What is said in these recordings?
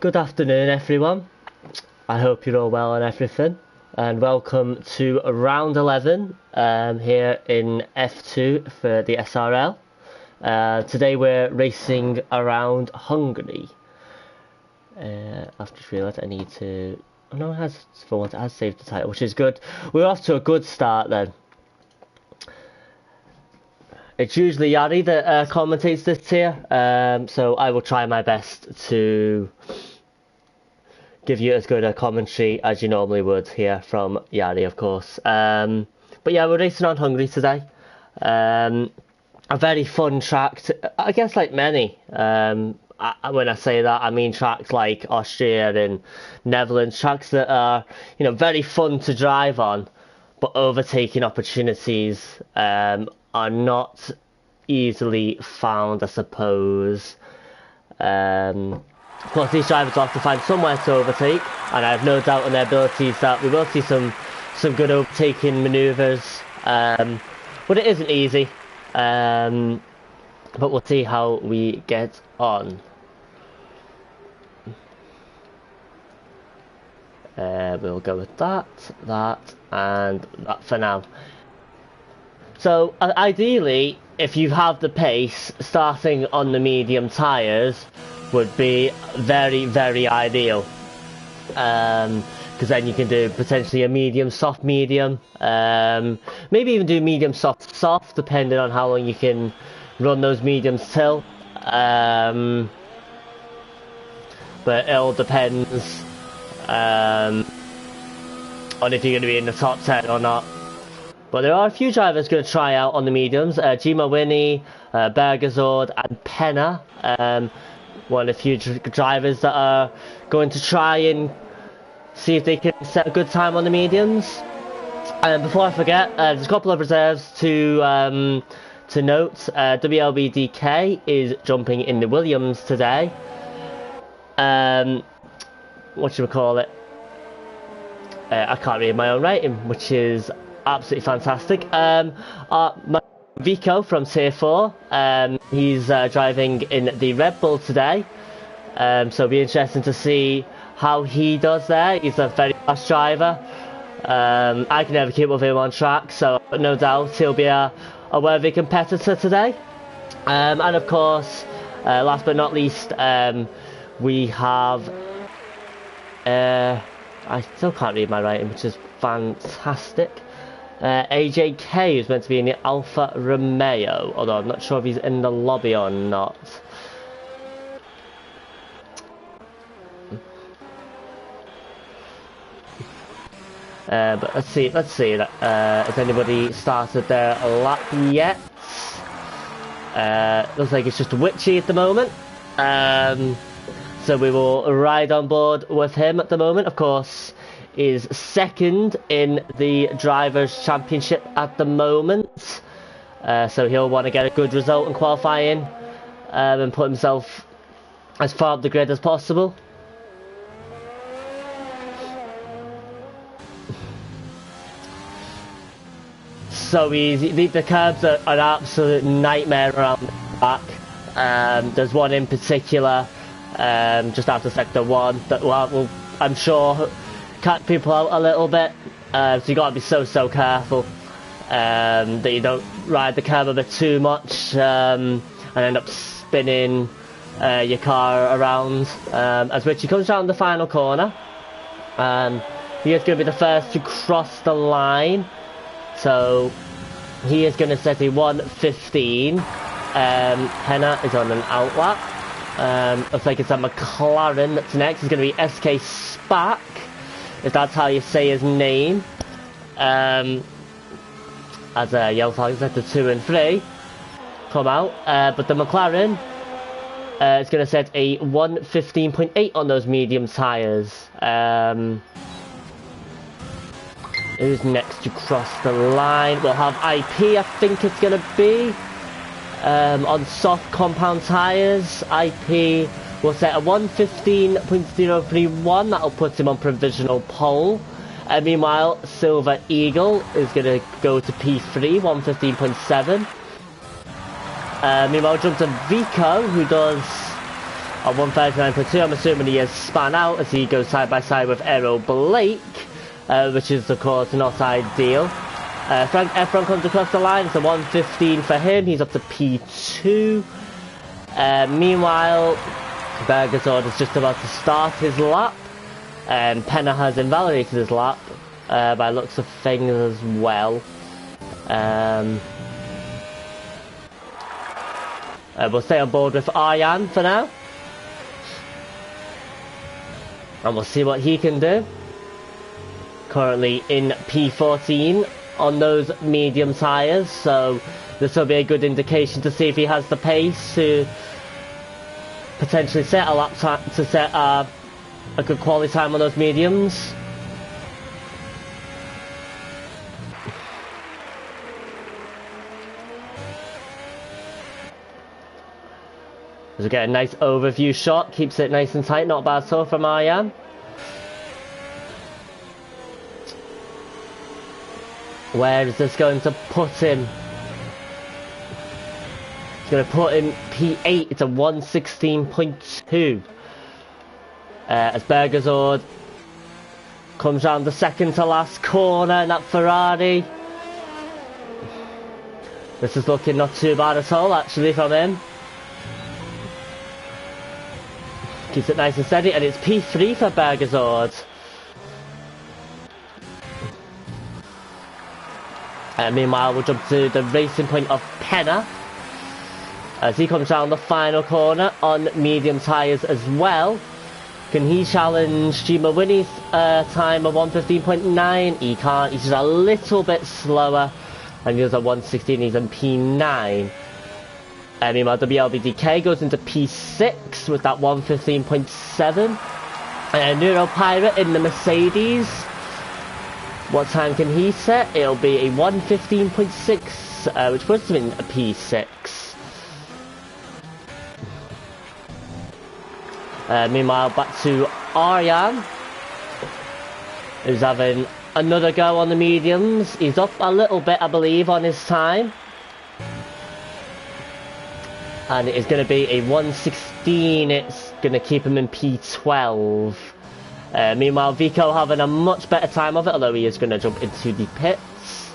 Good afternoon, everyone. I hope you're all well and everything. And welcome to round 11 here in F2 for the SRL. Today we're racing around Hungary. I've just realised I need to... Oh no, it has saved the title, which is good. We're off to a good start then. It's usually Yari that commentates this tier, so I will try my best to give you as good a commentary as you normally would hear from Yari, of course. But yeah, we're racing on Hungary today. A very fun track, I guess, like many. When I say that, I mean tracks like Austria and Netherlands, tracks that are, very fun to drive on, but overtaking opportunities are not easily found, I suppose. Of course, these drivers will have to find somewhere to overtake, and I have no doubt in their abilities that we will see some good overtaking manoeuvres. But it isn't easy. But we'll see how we get on. We'll go with that, and that for now. So, ideally, if you have the pace, starting on the medium tyres would be very, very ideal. Because then you can do potentially a medium, soft, medium. Maybe even do medium, soft, soft, depending on how long you can run those mediums till. But it all depends on if you're going to be in the top 10 or not. But there are a few drivers going to try out on the mediums. Gima Winnie, Bergazord and Penna. One of the few drivers that are going to try and see if they can set a good time on the mediums. Before I forget, there's a couple of reserves to note. WLBDK is jumping in the Williams today. What should we call it? I can't read my own rating, which is absolutely fantastic. Vico from Tier 4, he's driving in the Red Bull today, so it'll be interesting to see how he does there. He's a very fast driver. I can never keep up with him on track, so no doubt he'll be a worthy competitor today. And of course, last but not least, we have I still can't read my writing, which is fantastic. AJK is meant to be in the Alfa Romeo, although I'm not sure if he's in the lobby or not. But let's see. Has anybody started their lap yet? Looks like it's just Witchy at the moment. So we will ride on board with him at the moment. Of course, is second in the Drivers' Championship at the moment. So he'll want to get a good result in qualifying and put himself as far up the grid as possible. So easy. The curbs are an absolute nightmare around the back. There's one in particular just after Sector 1 that will, I'm sure, cut people out a little bit, so you got to be so careful that you don't ride the curb a bit too much and end up spinning your car around. As Richie comes down the final corner, he is going to be the first to cross the line, so he is going to set a 1:15. Henna is on an outlap. Looks like it's a McLaren that's next. It's going to be SK Spack, if that's how you say his name. As Yellow Falcons at the 2 and 3 come out, but the McLaren is going to set a 1:15.8 on those medium tyres. Who's next to cross the line? We'll have IP, I think it's going to be. On soft compound tyres, IP will set a 1:15.031. That'll put him on provisional pole. Meanwhile, Silver Eagle is going to go to P3, 1:15.7. Meanwhile, jump to Vico, who does On 139.2, I'm assuming he has spun out as he goes side by side with Errol Blake, which is of course not ideal. Frank Efron comes across the line, it's a 115 for him, he's up to P2. Meanwhile, Bergersord is just about to start his lap, and Penna has invalidated his lap, by looks of things as well. We'll stay on board with Arjan for now. And we'll see what he can do. Currently in P14 on those medium tyres, so this will be a good indication to see if he has the pace to potentially set a lap time, to set a good quality time on those mediums. As we get a nice overview shot, keeps it nice and tight, not bad so from Arjan. Where is this going to put him? It's going to put him P8, it's a 116.2. As Bergersord comes round the second to last corner in that Ferrari. This is looking not too bad at all actually from him. Keeps it nice and steady, and it's P3 for Bergersord. Meanwhile, we'll jump to the racing point of Penna as he comes down the final corner on medium tyres as well. Can he challenge Gima Winnie's time of 115.9? He can't, he's just a little bit slower, and he has a 116, he's in P9. Meanwhile, WLBDK goes into P6 with that 115.7. Neuro Pirate in the Mercedes. What time can he set? It'll be a 115.6, which puts him in a P6. Meanwhile, back to Arjan, who's having another go on the mediums. He's up a little bit, I believe, on his time. And it is going to be a 116, it's going to keep him in P12. Meanwhile, Vico having a much better time of it, although he is going to jump into the pits.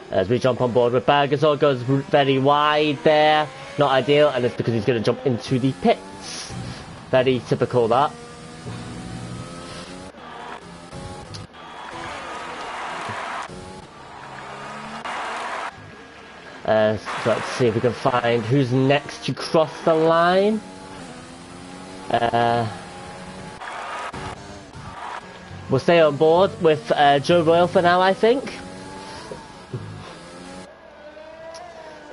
As we jump on board with Bergersord, goes very wide there, not ideal, and it's because he's going to jump into the pits. Very typical that. So let's see if we can find who's next to cross the line. We'll stay on board with Joe Royal for now, I think.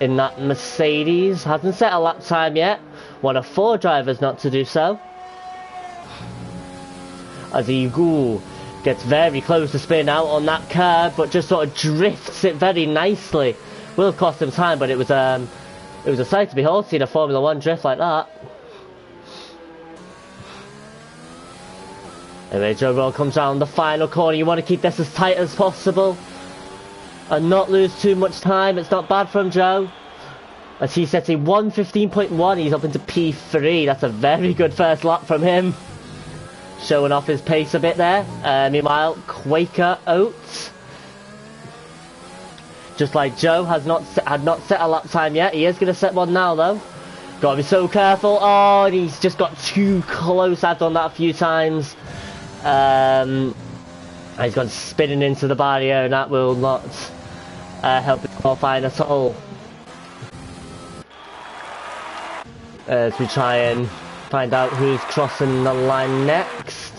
In that Mercedes. Hasn't set a lap time yet. One of 4 drivers not to do so. As he gets very close to spin out on that curb, but just sort of drifts it very nicely. Will cost him time, but it was a sight to behold, seeing a Formula 1 drift like that. Anyway, Joe Roll comes down the final corner. You want to keep this as tight as possible and not lose too much time. It's not bad from Joe. As he sets a 115.1, he's up into P3. That's a very good first lap from him. Showing off his pace a bit there. Meanwhile, Quaker Oats, just like Joe, had not set a lap time yet. He is going to set one now, though. Got to be so careful. Oh, and he's just got too close. I've done that a few times. He's gone spinning into the barrier, and that will not help his qualifying at all. As we try and find out who's crossing the line next.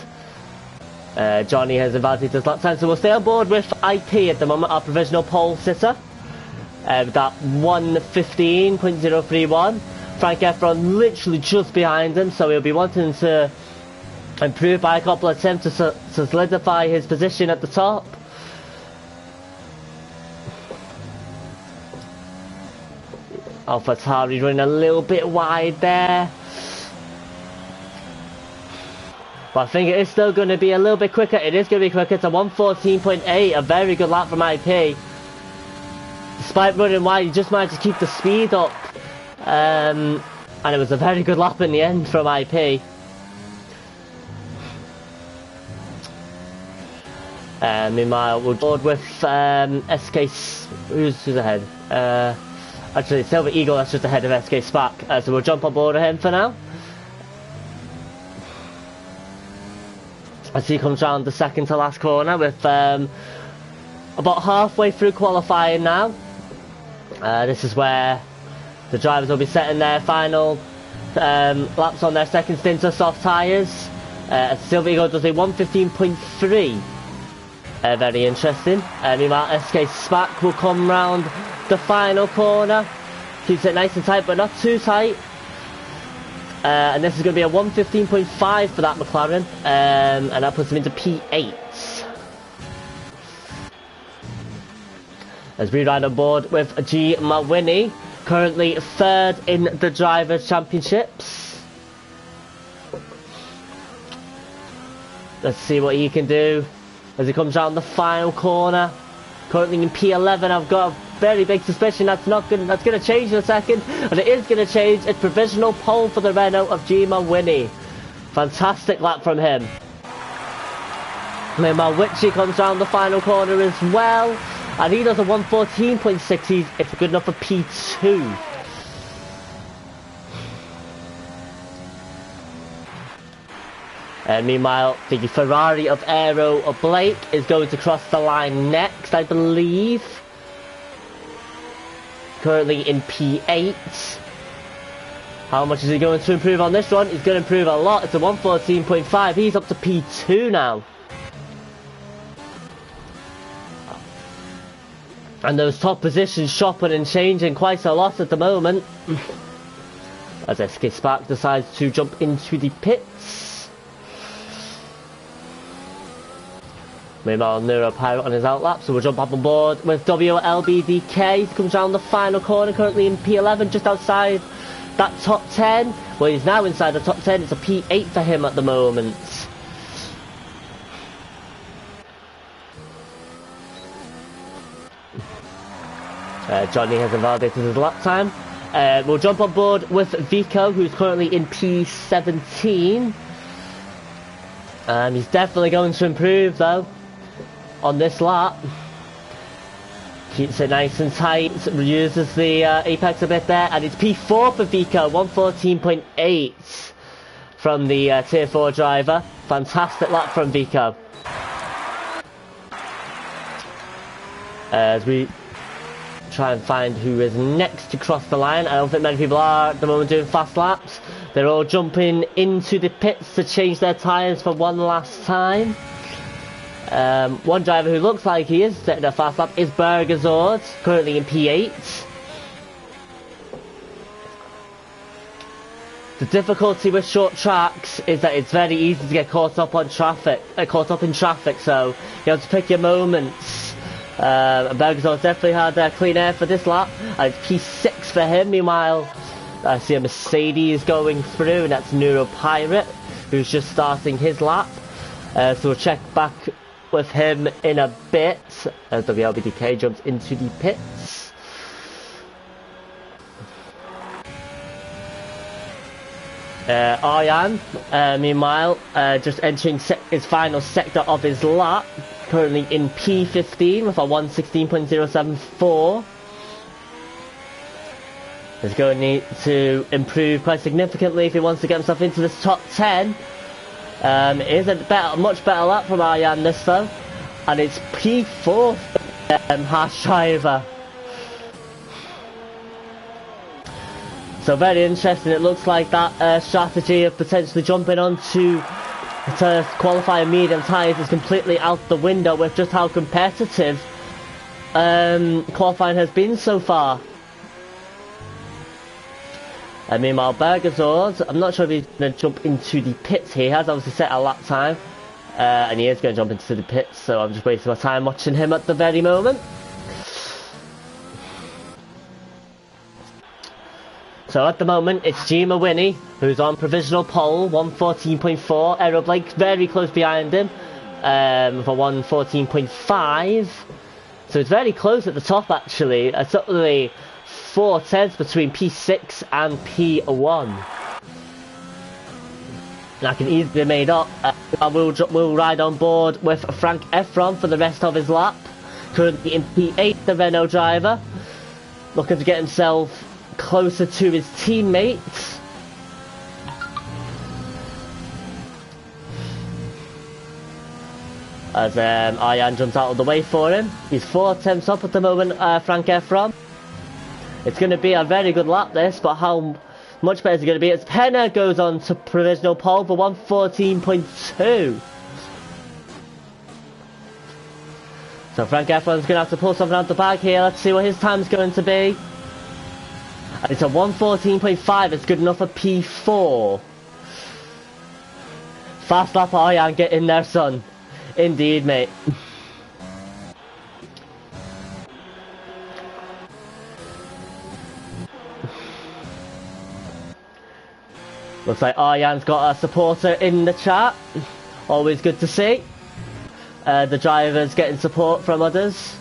Johnny has invalidated his lap time, so we'll stay on board with IP at the moment, our provisional pole sitter. With that 115.031. Frank Efron literally just behind him, so he'll be wanting to improve by a couple of attempts to solidify his position at the top. AlphaTauri running a little bit wide there. But I think it is still going to be a little bit quicker. It is going to be quicker. It's a 114.8, a very good lap from IP. despite running wide, he just managed to keep the speed up. And it was a very good lap in the end from IP. Meanwhile, we'll board with SK. Who's ahead? Actually, Silver Eagle, that's just ahead of SK Spark. So we'll jump on board of him for now. As he comes round the second to last corner with about halfway through qualifying now. This is where the drivers will be setting their final laps on their second stint of soft tyres. Silver Eagle does a 1:15.3. Very interesting. Meanwhile, SK Spark will come round the final corner. Keeps it nice and tight, but not too tight. And this is going to be a 1:15.5 for that McLaren. And that puts him into P8. As we ride on board with G. Mawini, currently third in the Drivers' Championships. Let's see what he can do as he comes round the final corner. Currently in P11, I've got a very big suspicion that's not good. That's going to change in a second, and it is going to change. It's provisional pole for the Renault of G. Mawini. Fantastic lap from him. Meanwhile, Witchy comes round the final corner as well. And he does a 1:14.6. It's good enough for P2. And meanwhile, the Ferrari of Aero of Blake is going to cross the line next, I believe. Currently in P8. How much is he going to improve on this one? He's going to improve a lot. It's a 1:14.5. He's up to P2 now. And those top positions shopping and changing quite a lot at the moment. As SK Spark decides to jump into the pits. Meanwhile, Neuro Pirate on his outlap, so we'll jump up on board with WLBDK. He comes down the final corner, currently in P11, just outside that top 10. Well, he's now inside the top 10. It's a P8 for him at the moment. Johnny has invalidated his lap time. We'll jump on board with Vico, who's currently in P17. He's definitely going to improve though on this lap. Keeps it nice and tight, uses the apex a bit there, and it's P4 for Vico, 1:14.8 from the Tier 4 driver. Fantastic lap from Vico. As we try and find who is next to cross the line. I don't think many people are at the moment doing fast laps. They're all jumping into the pits to change their tyres for one last time. One driver who looks like he is setting a fast lap is Bergazord, currently in P8. The difficulty with short tracks is that it's very easy to get caught up in traffic, so you have to pick your moments. Bergazord definitely had clean air for this lap, and it's P6 for him. Meanwhile, I see a Mercedes going through, and that's Neuro Pirate, who's just starting his lap. So we'll check back with him in a bit as WLBDK jumps into the pits. Aryan, meanwhile, just entering his final sector of his lap. Currently in P15 with a 1:16.074. He's going to need to improve quite significantly if he wants to get himself into this top 10. It is a much better lap from Aryan this though, and it's P4 Harsh Driver. So very interesting. It looks like that strategy of potentially jumping onto to qualify medium tyres is completely out the window with just how competitive qualifying has been so far. Meanwhile, Bergazord, I'm not sure if he's going to jump into the pits here. He has obviously set a lap time, and he is going to jump into the pits, so I'm just wasting my time watching him at the very moment. So at the moment, it's G. Mawini, who's on provisional pole, 1:14.4. Aero Blake very close behind him for 1:14.5. So it's very close at the top actually. It's only 4 tenths between P6 and P1. That can easily be made up. I will ride on board with Frank Efron for the rest of his lap. Currently in P8, the Renault driver. Looking to get himself closer to his teammates. As Arjan jumps out of the way for him. He's 4 tenths up at the moment, Frank Efron. It's going to be a very good lap this, but how much better is it going to be as Penner goes on to provisional pole for 1:14.2. So Frank Efron's going to have to pull something out the bag here. Let's see what his time's going to be. And it's a 1:14.5. It's good enough for P4. Fast lap, Arjan, get in there, son. Indeed, mate. Looks like Arjan's got a supporter in the chat. Always good to see. The drivers getting support from others.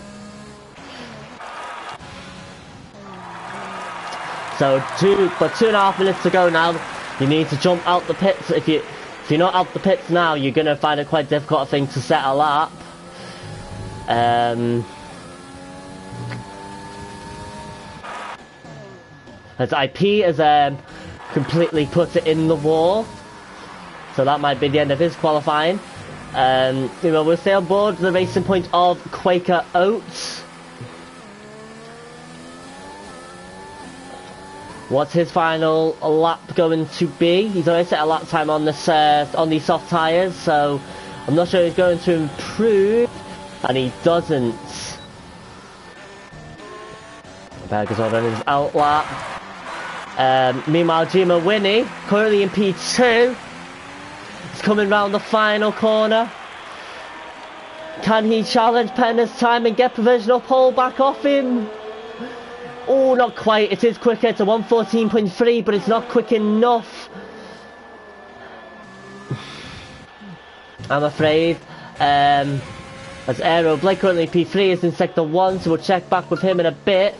So 2.5 minutes to go now. You need to jump out the pits. If you're not out the pits now, you're gonna find it quite difficult, I think, to set a lap. As IP has completely put it in the wall, so that might be the end of his qualifying. We'll stay on board the racing point of Quaker Oats. What's his final lap going to be? He's already set a lap time on this on these soft tyres, so I'm not sure he's going to improve, and he doesn't. Berger's on his out lap. Meanwhile, Jima Winnie, currently in P2, is coming round the final corner. Can he challenge Penner's time and get provisional pole back off him? Oh, not quite. It is quicker. It's a 1:14.3, but it's not quick enough. I'm afraid. As Aero Blake currently P3 is in sector 1, so we'll check back with him in a bit.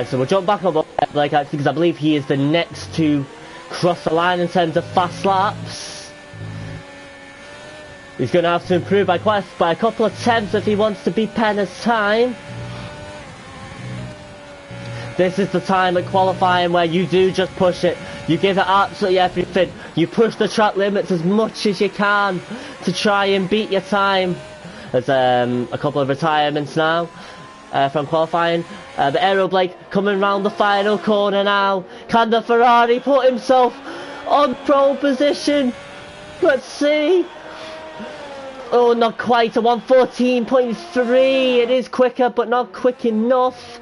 So we'll jump back on Blake actually, because I believe he is the next to cross the line in terms of fast laps. He's going to have to improve by a couple of tenths if he wants to beat Penner's time. This is the time at qualifying where you do just push it. You give it absolutely everything. You push the track limits as much as you can to try and beat your time. There's a couple of retirements now from qualifying. The Aero Blake coming round the final corner now. Can the Ferrari put himself on pole position? Let's see. Oh, not quite. A 1:14.3. It is quicker, but not quick enough.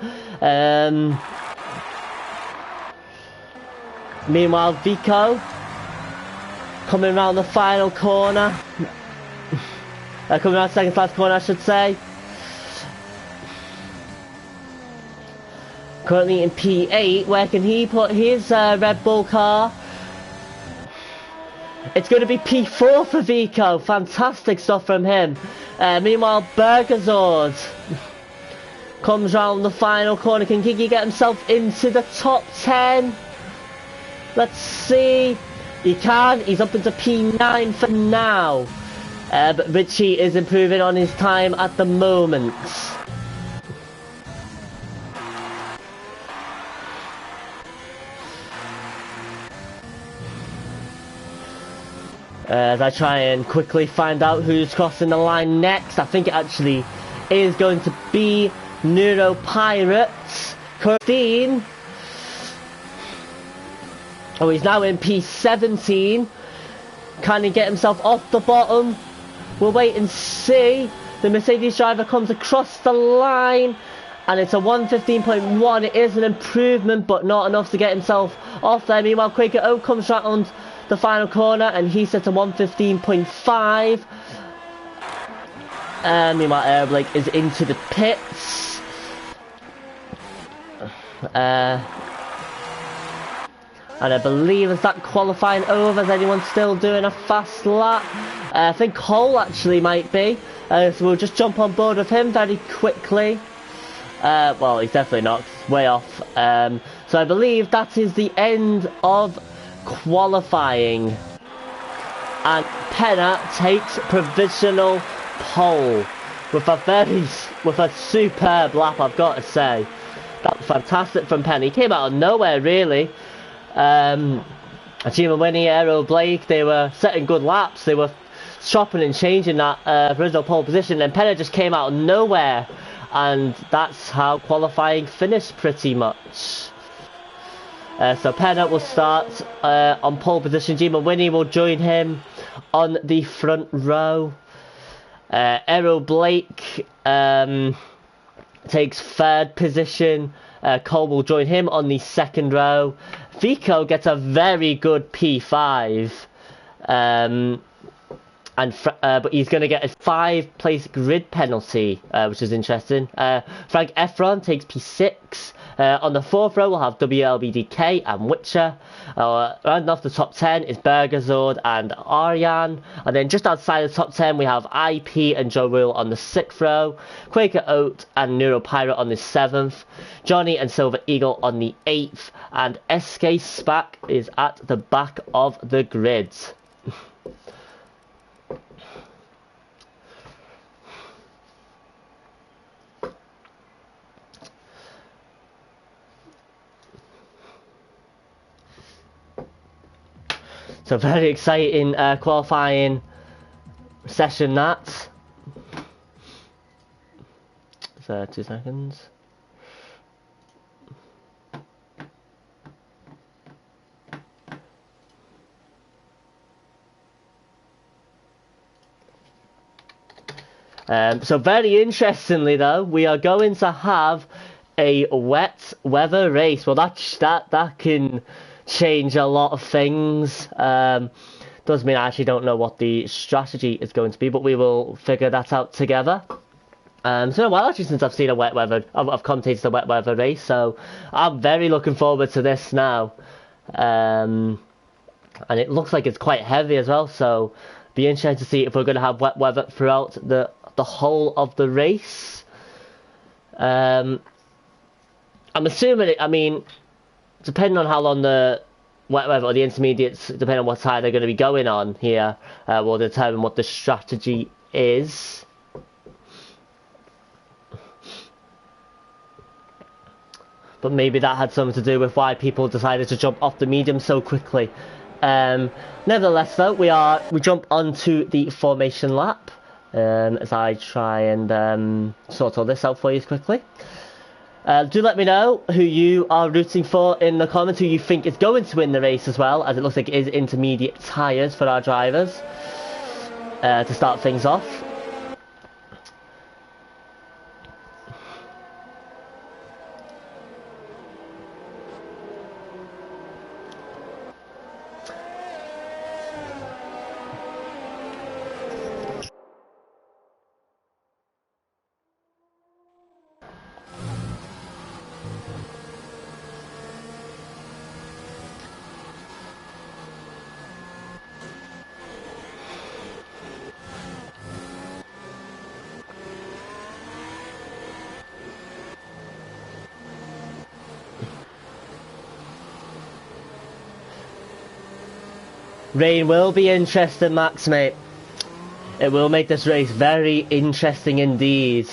Meanwhile, Vico coming around the final corner. Coming around second last corner, I should say. Currently in P8. Where can he put his Red Bull car? It's going to be P4 for Vico. Fantastic stuff from him. Meanwhile, Bergerzord comes round the final corner. Can Gigi get himself into the top 10? Let's see. He can. He's up into P9 for now. But Richie is improving on his time at the moment. As I try and quickly find out who's crossing the line next, I think it actually is going to be Neuro Pirates. Christine. Oh, he's now in P17. Can he get himself off the bottom? We'll wait and see. The Mercedes driver comes across the line, and it's a 1:15.1. It is an improvement, but not enough to get himself off there. Meanwhile, Quaker O comes round the final corner, and he sets a 1:15.5. Meanwhile, Air Blake is into the pits. And I believe, is that qualifying over? Is anyone still doing a fast lap? I think Cole actually might be. So we'll just jump on board with him very quickly. Well, he's definitely not. Way off. So I believe that is the end of qualifying. And Penna takes provisional pole with a superb lap, I've got to say. That was fantastic from Penna. He came out of nowhere, really. Jima Winnie, Aero Blake, they were setting good laps. They were chopping and changing that original pole position, and Penna just came out of nowhere. And that's how qualifying finished, pretty much. So Penna will start on pole position. Jima Winnie will join him on the front row. Aero Blake takes third position. Cole will join him on the second row. Vico gets a very good P5. But he's going to get a 5-place grid penalty, which is interesting. Frank Efron takes P6. On the fourth row, we'll have WLBDK and Witcher. Rounding off the top 10 is Bergazord and Aryan. And then just outside the top 10, we have IP and Joe Rule on the 6th row. Quaker Oat and Neuropirate on the 7th. Johnny and Silver Eagle on the 8th. And SK Spack is at the back of the grid. So very exciting qualifying session that. So 2 seconds. So very interestingly though, we are going to have a wet weather race. Well, that can change a lot of things. Does mean I actually don't know what the strategy is going to be, but we will figure that out together. It's been a while actually since I've seen a wet weather. I've commentated a wet weather race, so I'm very looking forward to this now. And it looks like it's quite heavy as well, so be interesting to see if we're going to have wet weather throughout the whole of the race. I'm assuming I mean, depending on how long the wet weather or the intermediates, depending on what side they're going to be going on here, will determine what the strategy is. But maybe that had something to do with why people decided to jump off the medium so quickly. Nevertheless, though, we jump onto the formation lap as I try and sort all this out for you quickly. Do let me know who you are rooting for in the comments, who you think is going to win the race as well, as it looks like it is intermediate tyres for our drivers to start things off. Rain will be interesting, Max, mate. It will make this race very interesting indeed.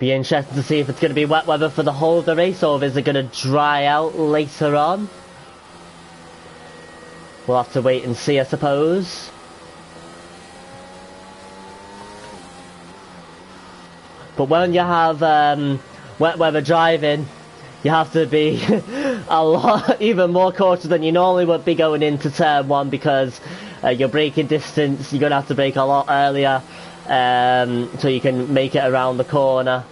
Be interesting to see if it's going to be wet weather for the whole of the race, or is it going to dry out later on. We'll have to wait and see, I suppose. But when you have wet weather driving, you have to be a lot, even more cautious than you normally would be going into turn 1, because your braking distance, you're going to have to brake a lot earlier so you can make it around the corner.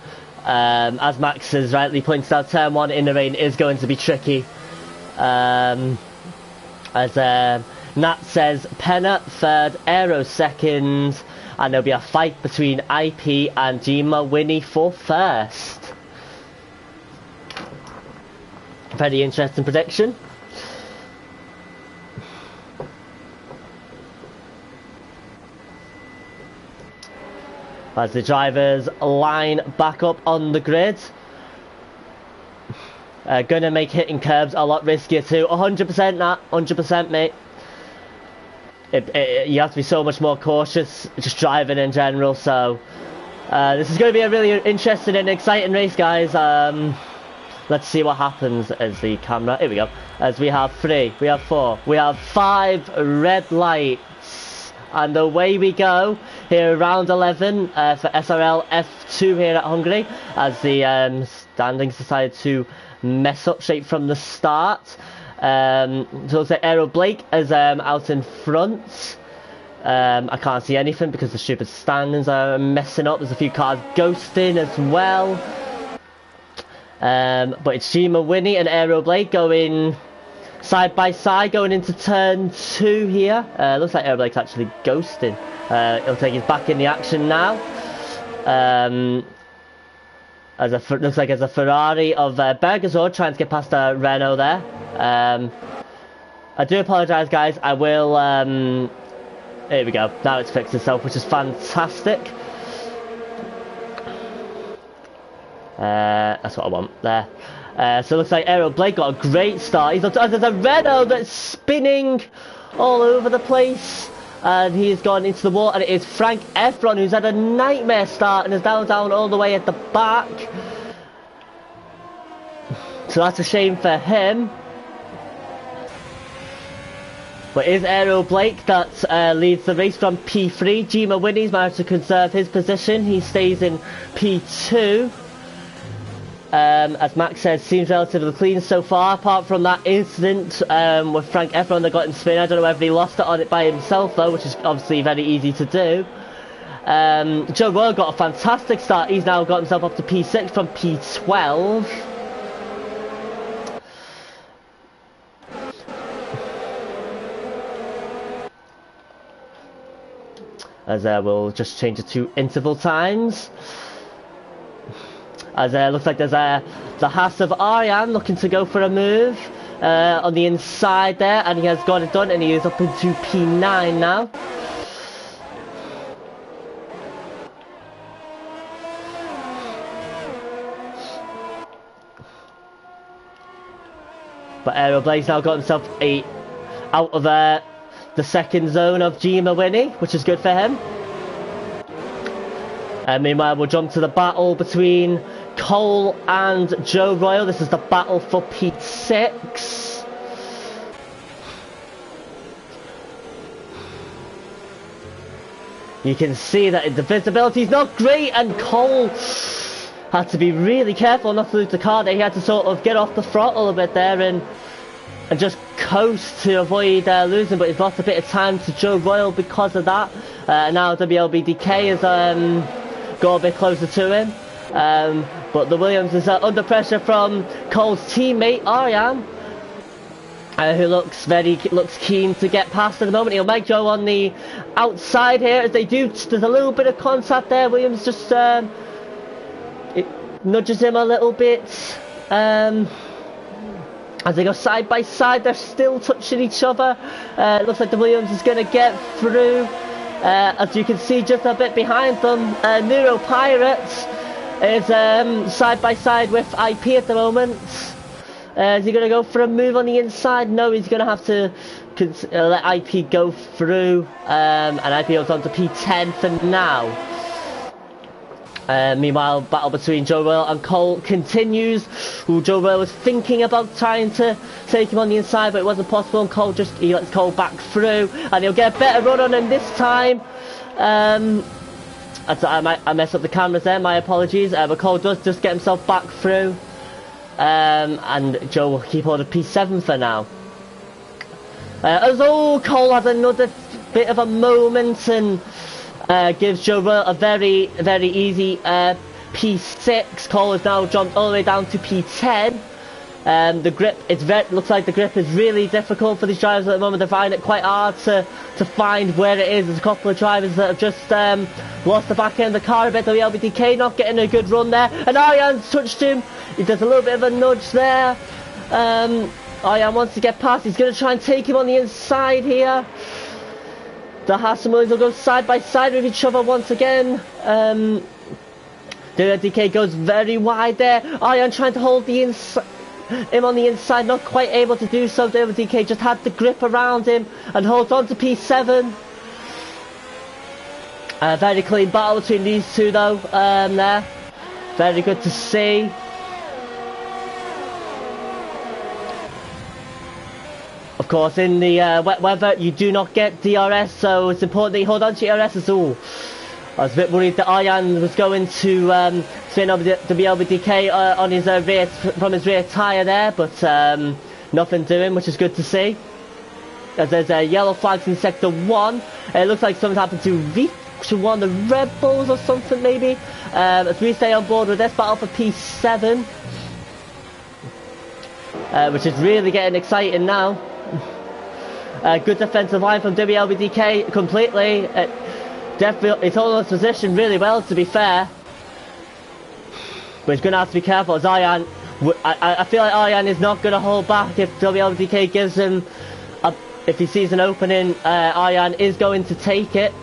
As Max has rightly pointed out, turn 1 in the rain is going to be tricky. As Nat says, Penna third, Aero second, and there'll be a fight between IP and Jima Winnie for first. Very interesting prediction. As the drivers line back up on the grid. Gonna make hitting curbs a lot riskier too. 100% that, 100% mate. You have to be so much more cautious just driving in general, so this is going to be a really interesting and exciting race, guys. Let's see what happens as the camera, here we go, as we have 3, we have 4, we have 5 red lights, and away we go here, round 11 for SRL F2 here at Hungary, as the standings decided to mess up straight from the start. So it looks like SRL Blake is out in front. I can't see anything because the stupid standings are messing up. There's a few cars ghosting as well. But it's Gima Winnie and SRL Blake going side by side going into turn 2 here. Looks like SRL Blake's actually ghosting. He'll take his back in the action now. Looks like there's a Ferrari of Bergazor trying to get past a Renault there. I do apologise, guys. I will. Here we go. Now it's fixed itself, which is fantastic. That's what I want there. So it looks like SRL Blake got a great start. There's a Renault that's spinning all over the place. And he's gone into the wall, and it is Frank Efron who's had a nightmare start and is down all the way at the back. So that's a shame for him. But it is SRL Blake that leads the race from P3. Gima Winnie's managed to conserve his position. He stays in P2. As Max said, seems relatively clean so far, apart from that incident with Frank Efron that got him spin. I don't know whether he lost it on it by himself though, which is obviously very easy to do. Joe Royal got a fantastic start. He's now got himself up to P6 from P12. As we'll just change it to interval times. As looks like there's the Haas of Aryan looking to go for a move on the inside there, and he has got it done, and he is up into P9 now. But SRL Blake's now got himself out of the second zone of Gima Winnie, which is good for him. Meanwhile, we'll jump to the battle between Cole and Joe Royal. This is the battle for P6. You can see that the visibility is not great, and Cole had to be really careful not to lose the car there. He had to sort of get off the throttle a bit there and just coast to avoid losing, but he's lost a bit of time to Joe Royal because of that. Now WLBDK has got a bit closer to him. But the Williams is under pressure from Cole's teammate Aryan, who looks keen to get past at the moment. He'll make Joe on the outside here as they do. There's a little bit of contact there. Williams just it nudges him a little bit. As they go side by side, they're still touching each other. It looks like the Williams is going to get through. As you can see just a bit behind them, Neuro Pirates is side by side with IP at the moment. Is he going to go for a move on the inside? No, he's going to have to let IP go through, and IP goes on to P10 for now. Meanwhile, battle between Joe Royal and Cole continues. Joe Royal was thinking about trying to take him on the inside, but it wasn't possible, and he lets Cole back through, and he'll get a better run on him this time. I messed up the cameras there, my apologies, but Cole does just get himself back through, and Joe will keep hold of P7 for now. Cole has another bit of a moment and gives Joe Royal a very, very easy P6. Cole has now jumped all the way down to P10. The grip, looks like the grip is really difficult for these drivers at the moment. They find it quite hard to find where it is. There's a couple of drivers that have just lost the back end of the car a bit. The LBDK not getting a good run there, and Aryan's touched him. He does a little bit of a nudge there. Ian wants to get past. He's going to try and take him on the inside here. The Hasselmans will go side by side with each other once again. DK goes very wide there. Ian trying to hold the him on the inside, not quite able to do so. DK just had the grip around him and holds on to P7. Very clean battle between these two though, there. Very good to see. Of course, in the wet weather, you do not get DRS, so it's important that you hold on to your DRS. I was a bit worried that Ian was going to spin over the BLBDK on his rear, from his rear tyre there, but nothing doing, which is good to see. As there's yellow flags in Sector 1. It looks like something's happened to one of the Red Bulls or something maybe. As we stay on board with this battle for P7. Which is really getting exciting now. Good defensive line from WLBDK completely. Definitely, it's holding his position really well, to be fair. But he's going to have to be careful as Ian. I feel like Ian is not going to hold back if WLBDK gives him. If he sees an opening, Ian is going to take it.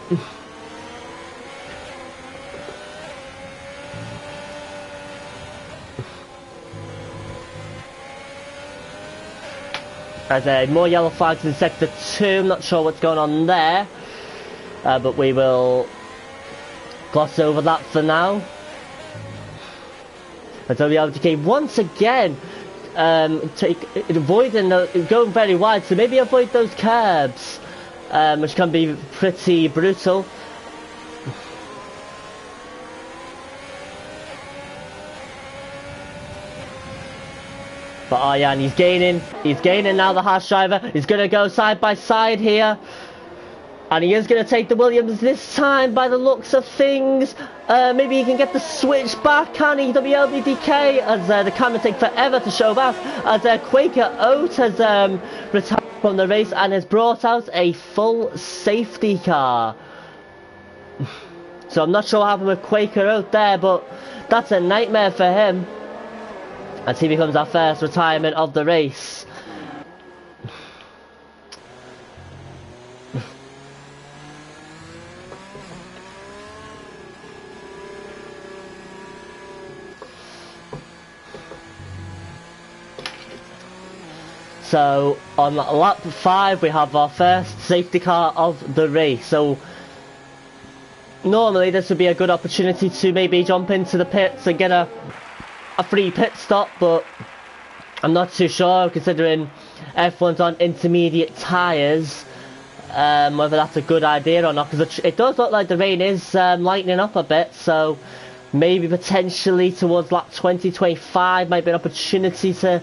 There's more yellow flags in Sector 2, I'm not sure what's going on there. But we will gloss over that for now. And WLTK once again avoiding going very wide, so maybe avoid those curbs, which can be pretty brutal. But Ian, he's gaining now, the harsh driver. He's going to go side by side here. And he is going to take the Williams this time by the looks of things. Maybe he can get the switch back, can he? WLBDK, as the camera take forever to show back. As Quaker Oat has retired from the race and has brought out a full safety car. So I'm not sure what happened with Quaker Oat there, but that's a nightmare for him. As he becomes our first retirement of the race. So on lap 5 we have our first safety car of the race. So normally this would be a good opportunity to maybe jump into the pits and get a free pit stop, but I'm not too sure considering F1's on intermediate tyres, whether that's a good idea or not, because it does look like the rain is lightening up a bit, so maybe potentially towards lap 20-25 might be an opportunity to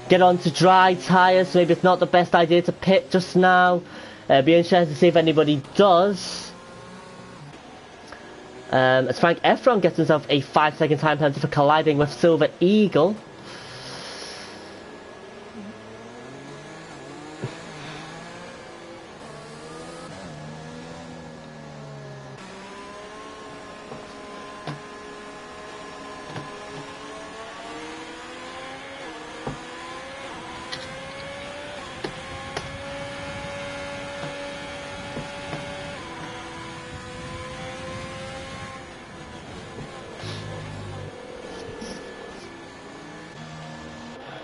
get onto dry tyres, so maybe it's not the best idea to pit just now. Be interested to see if anybody does. As Frank Efron gets himself a 5-second time penalty for colliding with Silver Eagle.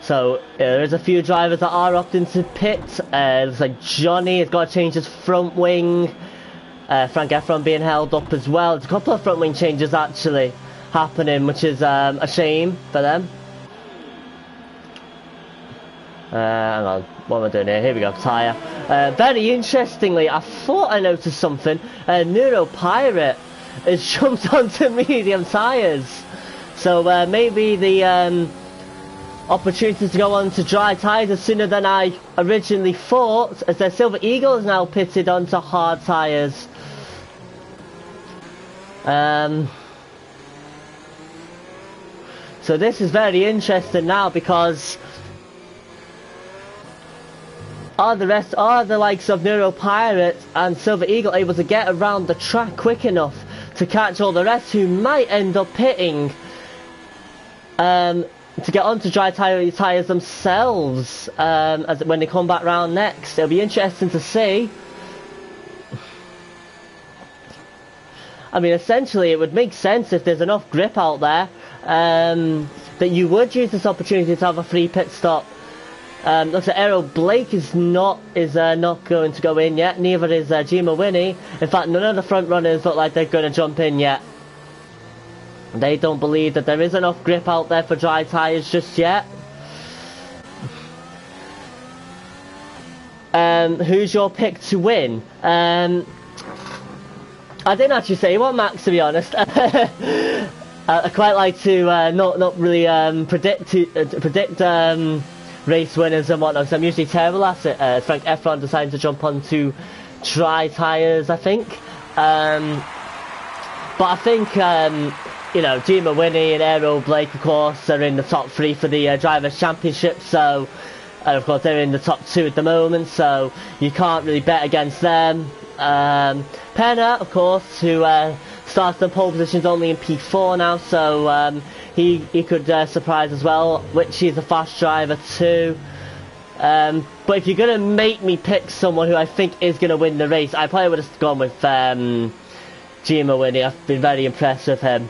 So there's a few drivers that are opting to pit. Looks like Johnny has got to change his front wing. Frank Efron being held up as well. There's a couple of front wing changes actually happening, which is a shame for them. Hang on, what am I doing here? Here we go, tyre. Very interestingly, I thought I noticed something. Neuro Pirate has jumped onto medium tyres. So maybe the opportunity to go on to dry tyres is sooner than I originally thought, as their Silver Eagle is now pitted onto hard tyres. So this is very interesting now, because are the likes of Neuro Pirate and Silver Eagle able to get around the track quick enough to catch all the rest who might end up pitting? to get onto dry tyres themselves as when they come back round next. It'll be interesting to see. I mean, essentially, it would make sense if there's enough grip out there that you would use this opportunity to have a free pit stop. Looks like Errol Blake is not going to go in yet. Neither is Gima Winnie. In fact, none of the front runners look like they're going to jump in yet. They don't believe that there is enough grip out there for dry tyres just yet. Who's your pick to win? I didn't actually say what Max, to be honest. I quite like to not really predict race winners and whatnot, because I'm usually terrible at it. Frank Efron decided to jump onto dry tyres, I think. But I think, you know, Gima Winnie and Errol Blake, of course, are in the top 3 for the Drivers' Championship, so, and of course they're in the top 2 at the moment, so you can't really bet against them. Penna, of course, who starts the pole positions only in P4 now, so he could surprise as well, which he's a fast driver too. But if you're going to make me pick someone who I think is going to win the race, I probably would have gone with Gima Winnie. I've been very impressed with him.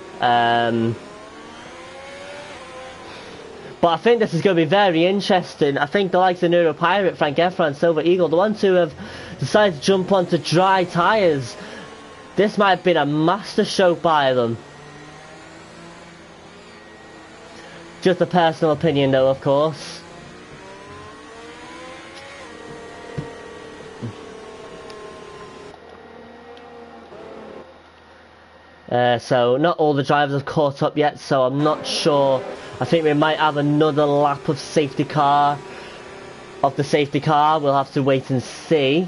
But I think this is going to be very interesting. I think the likes of Neuro Pirate, Frank Efron, Silver Eagle, the ones who have decided to jump onto dry tyres, this might have been a master stroke by them. Just a personal opinion though, of course. So not all the drivers have caught up yet, so I'm not sure. I think we might have another lap of the safety car. We'll have to wait and see.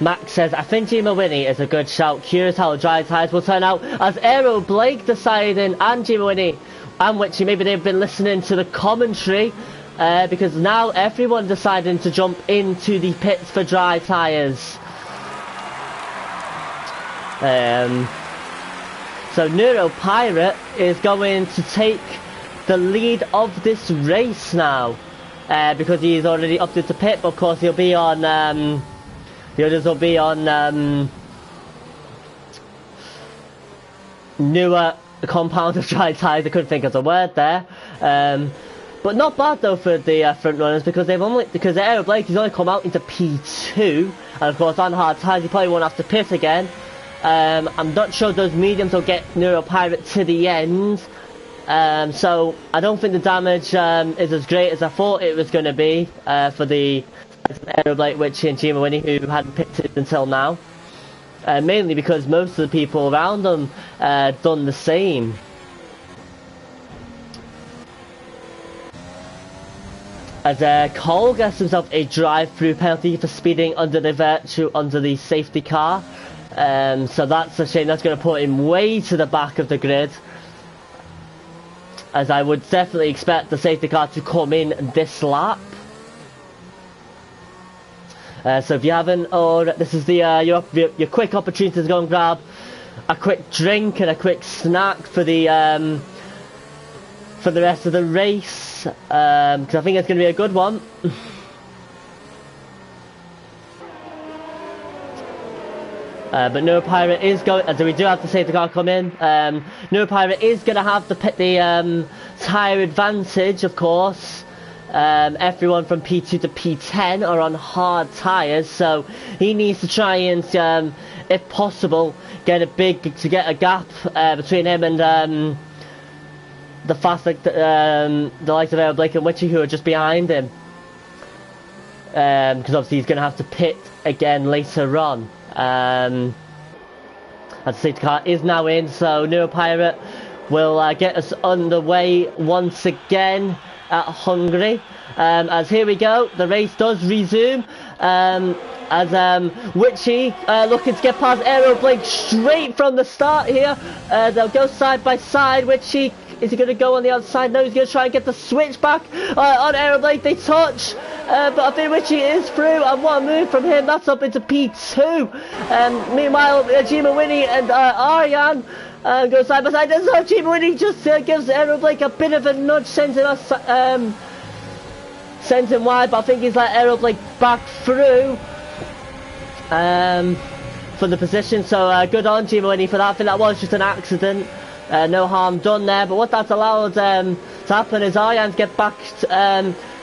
Max says, I think Gima Winnie is a good shout. Curious how the dry tyres will turn out, as Errol Blake deciding, and Gima Winnie and Witchy, maybe they've been listening to the commentary, because now everyone deciding to jump into the pits for dry tyres. So Neuro Pirate is going to take the lead of this race now, because he's already opted to pit, but of course he'll be on the others will be on newer compound of dry tyres. I couldn't think of the word there. But not bad though for the front runners, because Errol Blake has only come out into P2, and of course on hard tyres he probably won't have to pit again. I'm not sure those mediums will get Neuro Pirate to the end. So I don't think the damage is as great as I thought it was going to be for the Errol Blake, Witchy and Gima Winnie, who hadn't pitted until now. Mainly because most of the people around them done the same. As Cole gets himself a drive-through penalty for speeding under the safety car. So that's a shame. That's going to put him way to the back of the grid, as I would definitely expect the safety car to come in this lap. So if you haven't, or this is the your quick opportunity to go and grab a quick drink and a quick snack for the rest of the race, because I think it's going to be a good one. But Neuro Pirate is going, as we do have to safety car come in. Neuro Pirate is going to have the tyre advantage, of course. Everyone from P2 to P10 are on hard tyres, so he needs to try and, if possible, get a gap between him and the likes of Errol Blake and Witchy, who are just behind him. Because obviously he's going to have to pit again later on. As the safety car is now in, so Neuro Pirate will get us underway once again at Hungary. As here we go, the race does resume, as Witchy looking to get past Errol Blake straight from the start here. They'll go side by side. Witchy Is he going to go on the outside? No, he's going to try and get the switch back on Aeroblade. They touch, but I think Richie is through, and what a move from him. That's up into P2. Meanwhile, Jima Winnie and Aryan go side by side. And so Jima Winnie just gives Aeroblade a bit of a nudge, sends him wide, but I think he's let Aeroblade back through for the position, so good on Jima Winnie for that. I think that was just an accident, no harm done there, but what that's allowed to happen is Aryan to get back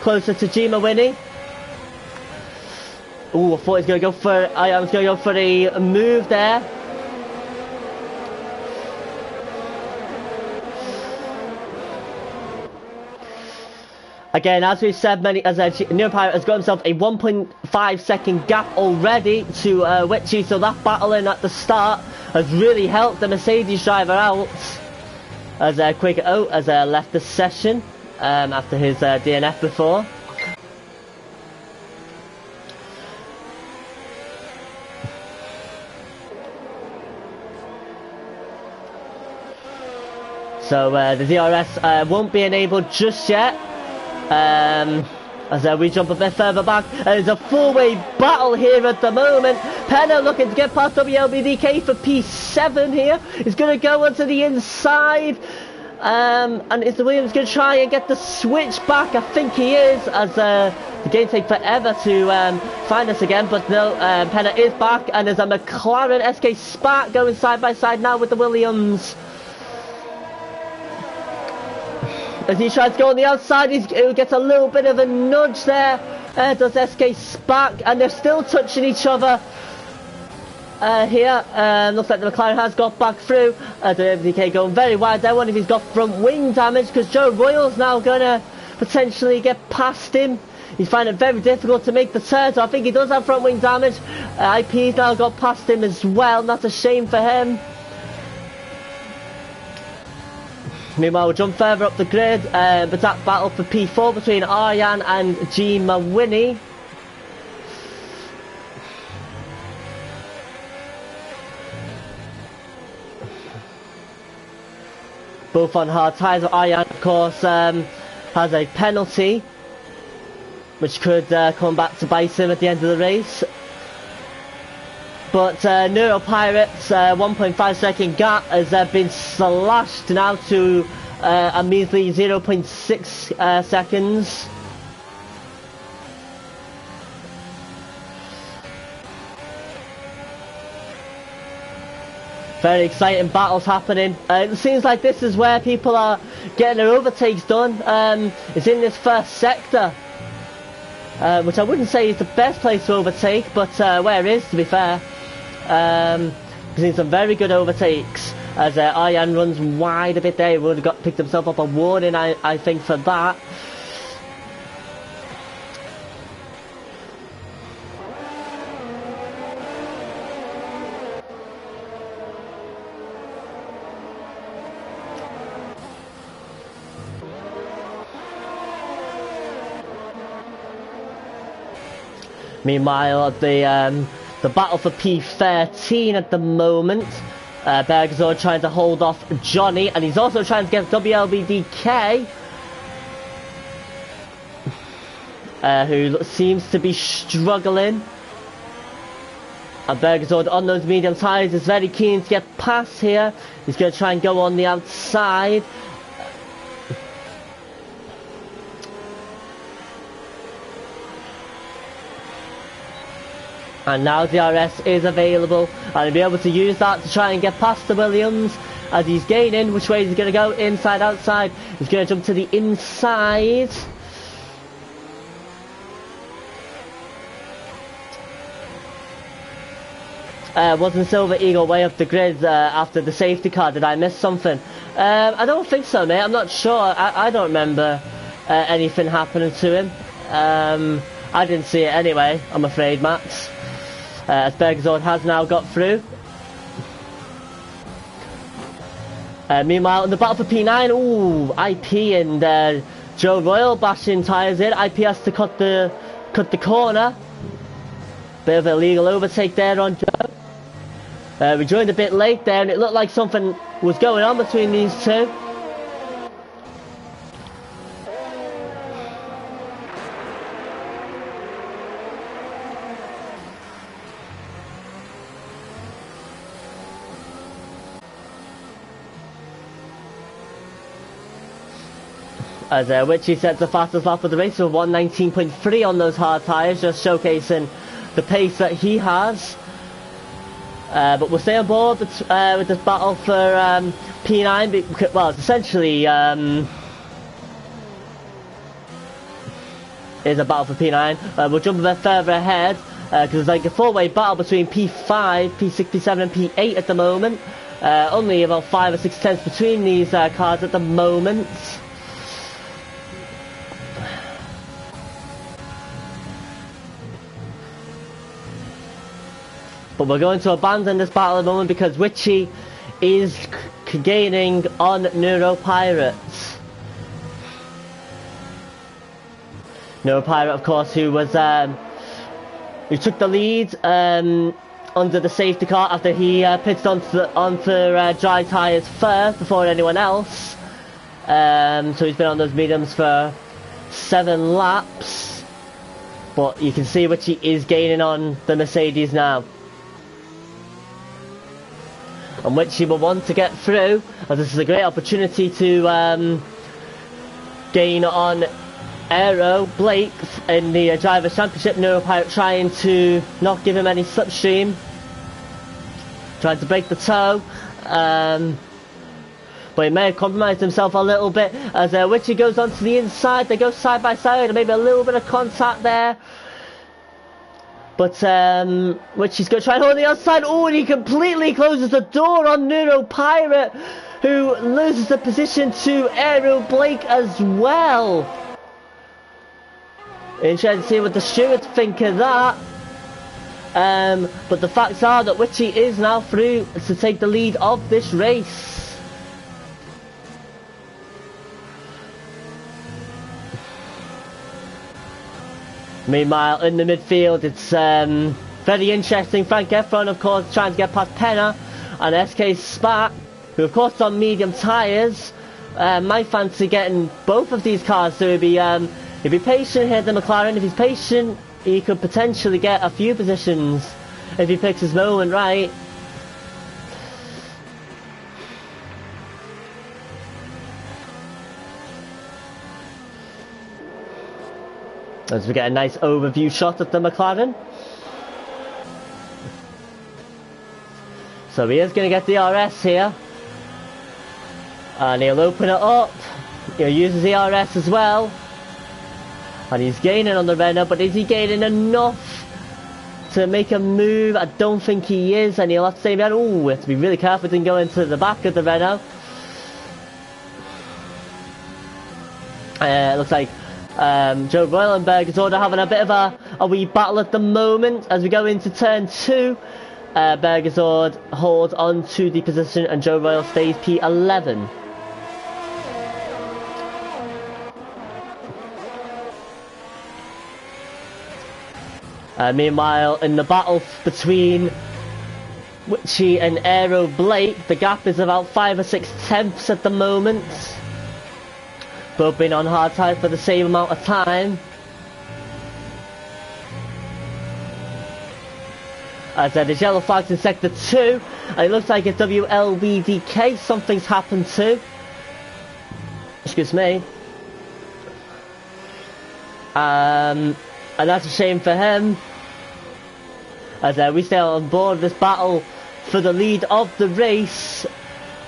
closer to Jima Winnie. Ooh, I thought he was going to go for, Aryan's going to go for a move there. Again, as we've said, Neuropirate has got himself a 1.5 second gap already to Witchy, so that battling at the start has really helped the Mercedes driver out. As Quaker Oat has left the session after his DNF before. So the DRS won't be enabled just yet. As we jump a bit further back, there's a four-way battle here at the moment. Penna looking to get past WLBDK for P7 here. He's going to go onto the inside. And is the Williams going to try and get the switch back? I think he is, as the game take forever to find us again. But no, Penna is back, and there's a McLaren SK Spark going side by side now with the Williams. As he tries to go on the outside, he gets a little bit of a nudge there. Does SK Spark, and they're still touching each other here. Looks like the McLaren has got back through. WDK going very wide there. I wonder if he's got front wing damage, because Joe Royal's now going to potentially get past him. He's finding it very difficult to make the turn, so I think he does have front wing damage. IP's now got past him as well, and that's a shame for him. Meanwhile, we'll jump further up the grid, but that battle for P4 between Aryan and Jima Winnie. Both on hard tyres. Aryan, of course, has a penalty, which could come back to bite him at the end of the race. But Neuropirate's 1.5 second gap has been slashed now to a measly 0.6 seconds. Very exciting battles happening. It seems like this is where people are getting their overtakes done. It's in this first sector, which I wouldn't say is the best place to overtake, but where it is, to be fair. We've seen some very good overtakes as Aryan runs wide a bit there. He would have picked himself up a warning, I think, for that. Meanwhile, the battle for P13 at the moment. Bergzor trying to hold off Johnny, and he's also trying to get WLBDK, who seems to be struggling. And Bergzor on those medium tyres is very keen to get past here. He's going to try and go on the outside. And now DRS is available, and he'll be able to use that to try and get past the Williams as he's gaining. Which way is he going to go? Inside, outside. He's going to jump to the inside. Wasn't Silver Eagle way up the grid after the safety car? Did I miss something? I don't think so, mate. I'm not sure. I don't remember anything happening to him. I didn't see it anyway, I'm afraid, Max. As Bergzord has now got through. Meanwhile, in the battle for P9, ooh, IP and Joe Royal bashing tyres in. IP has to cut the corner. Bit of a illegal overtake there on Joe. We joined a bit late there, and it looked like something was going on between these two. As Witchy sets the fastest lap of the race with 1:19.3 on those hard tyres, just showcasing the pace that he has. But we'll stay on board with this battle for P9. Because, well, it's essentially is a battle for P9. We'll jump a bit further ahead because it's like a four-way battle between P5, P6, P7 and P8 at the moment. Only about 5 or 6 tenths between these cars at the moment. But we're going to abandon this battle at the moment because Witchy is gaining on Neuropirates. Neuropirate, of course, who took the lead under the safety car after he pitched onto dry tyres first before anyone else. So he's been on those mediums for 7 laps. But you can see Witchy is gaining on the Mercedes now. And Witchy will want to get through, as this is a great opportunity to gain on Aero Blake in the Drivers' Championship. Neuropirate trying to not give him any slipstream, trying to break the toe, but he may have compromised himself a little bit as Witchy goes onto the inside. They go side by side and maybe a little bit of contact there. But Witchy's going to try and hold the outside. Oh, and he completely closes the door on Neuropirate, who loses the position to Aero Blake as well. Interesting to see what the stewards think of that. But the facts are that Witchy is now through to take the lead of this race. Meanwhile, in the midfield, it's very interesting. Frank Efron, of course, trying to get past Penna and SK Spat, who, of course, on medium tyres. Might fancy getting both of these cars, so he'd be patient here at the McLaren. If he's patient, he could potentially get a few positions if he picks his moment right. As we get a nice overview shot of the McLaren. So he is going to get the RS here. And he'll open it up. He'll use his ERS as well. And he's gaining on the Renault, but is he gaining enough to make a move? I don't think he is, and he'll have to stay behind. Oh, we have to be really careful to go into the back of the Renault. It looks like Joe Royal and Bergesord are having a bit of a wee battle at the moment as we go into turn 2. Bergesord holds on to the position and Joe Royal stays P11. Meanwhile, in the battle between Witchy and Aero Blake, the gap is about 5 or 6 tenths at the moment. Both been on hard tyre for the same amount of time. As there's yellow flags in sector 2, and it looks like it's WLBDK. Something's happened to. Excuse me. And that's a shame for him. As we stay on board this battle for the lead of the race.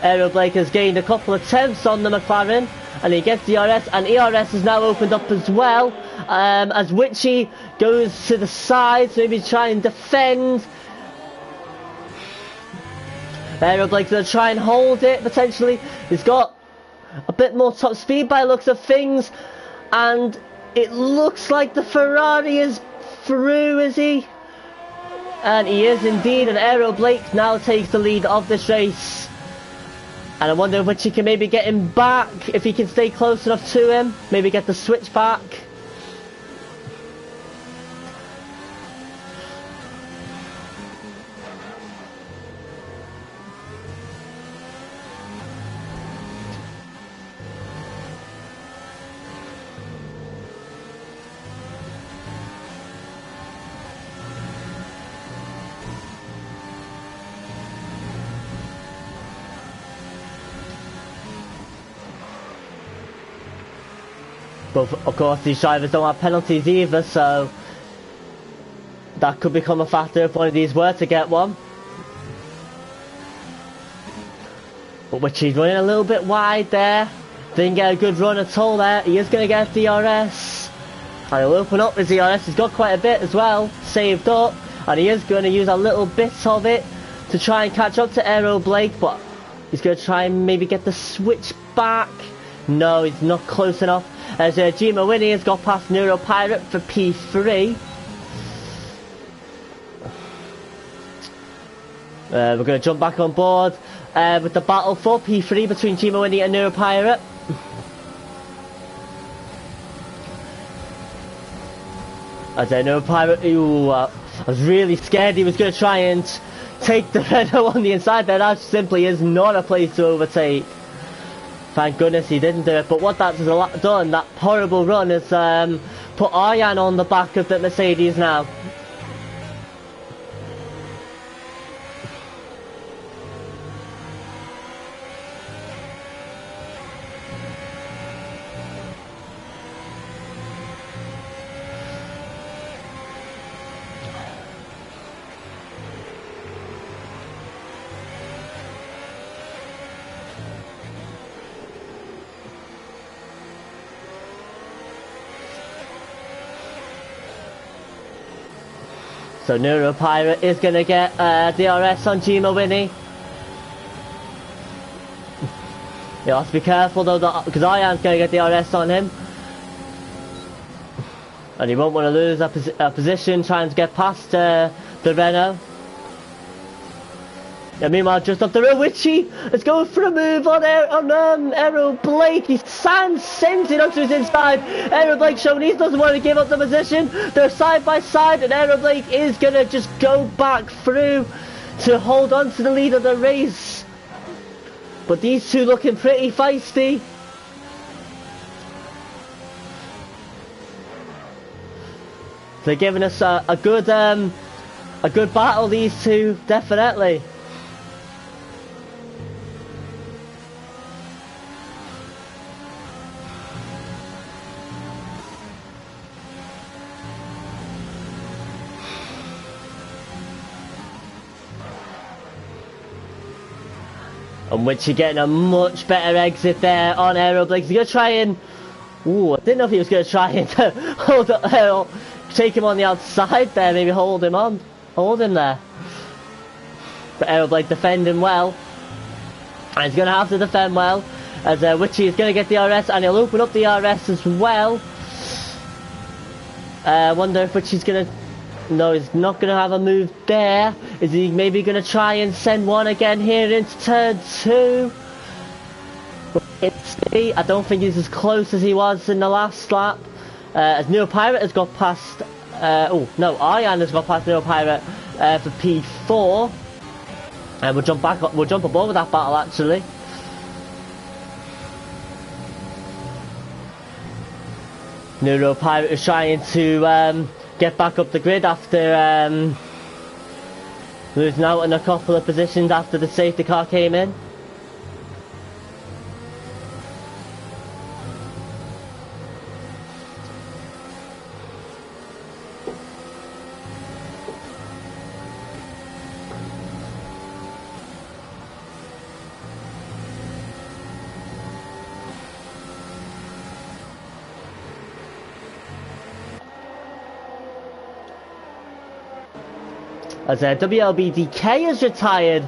Aero Blake has gained a couple of tenths on the McLaren, and he gets the ERS, and ERS is now opened up as well. As Witchy goes to the sides, maybe try and defend. Aero Blake's going to try and hold it potentially. He's got a bit more top speed by the looks of things, and it looks like the Ferrari is through, is he? And he is indeed, and Aero Blake now takes the lead of this race. And I wonder if Witchy can maybe get him back, if he can stay close enough to him, maybe get the switch back. But of course these drivers don't have penalties either, so that could become a factor if one of these were to get one. But Witchy's running a little bit wide there. Didn't get a good run at all there. He is going to get DRS. And he'll open up his DRS. He's got quite a bit as well, saved up. And he is going to use a little bit of it to try and catch up to Aero Blake. But he's going to try and maybe get the switch back. No, he's not close enough. As Gima Winnie has got past Neuro Pirate for P3. We're going to jump back on board with the battle for P3 between Gima Winnie and Neuro Pirate. As Neuro Pirate, I was really scared he was going to try and take the Renault on the inside there. That simply is not a place to overtake. Thank goodness he didn't do it. But what that's done, that horrible run, is put Arjan on the back of the Mercedes now. So Neuro Pirate is going to get DRS on Gima Winnie. You have to be careful though, because Arjan's going to get DRS on him. And he won't want to lose a position trying to get past the Renault. Yeah, meanwhile, just up the road, Witchy is going for a move on Aero Blake. He sends it up to his inside. Aero Blake showing he doesn't want to give up the position. They're side by side, and Aero Blake is going to just go back through to hold on to the lead of the race. But these two looking pretty feisty. They're giving us a good battle, these two, definitely. And Witchy getting a much better exit there on Aero Blake. He's going to try and... Ooh, I didn't know if he was going to try and take him on the outside there, maybe hold him there. But Aero Blake defending well. And he's going to have to defend well, as Witchy is going to get the RS, and he'll open up the RS as well. I wonder if Witchy's going to... No, he's not going to have a move there. Is he maybe going to try and send one again here into turn 2? I don't think he's as close as he was in the last lap. As Neuro Pirate has got past... Arjan has got past Neuro Pirate for P4. And we'll jump aboard with that battle actually. Neuro Pirate is trying to get back up the grid after losing out in a couple of positions after the safety car came in. As WLBDK is retired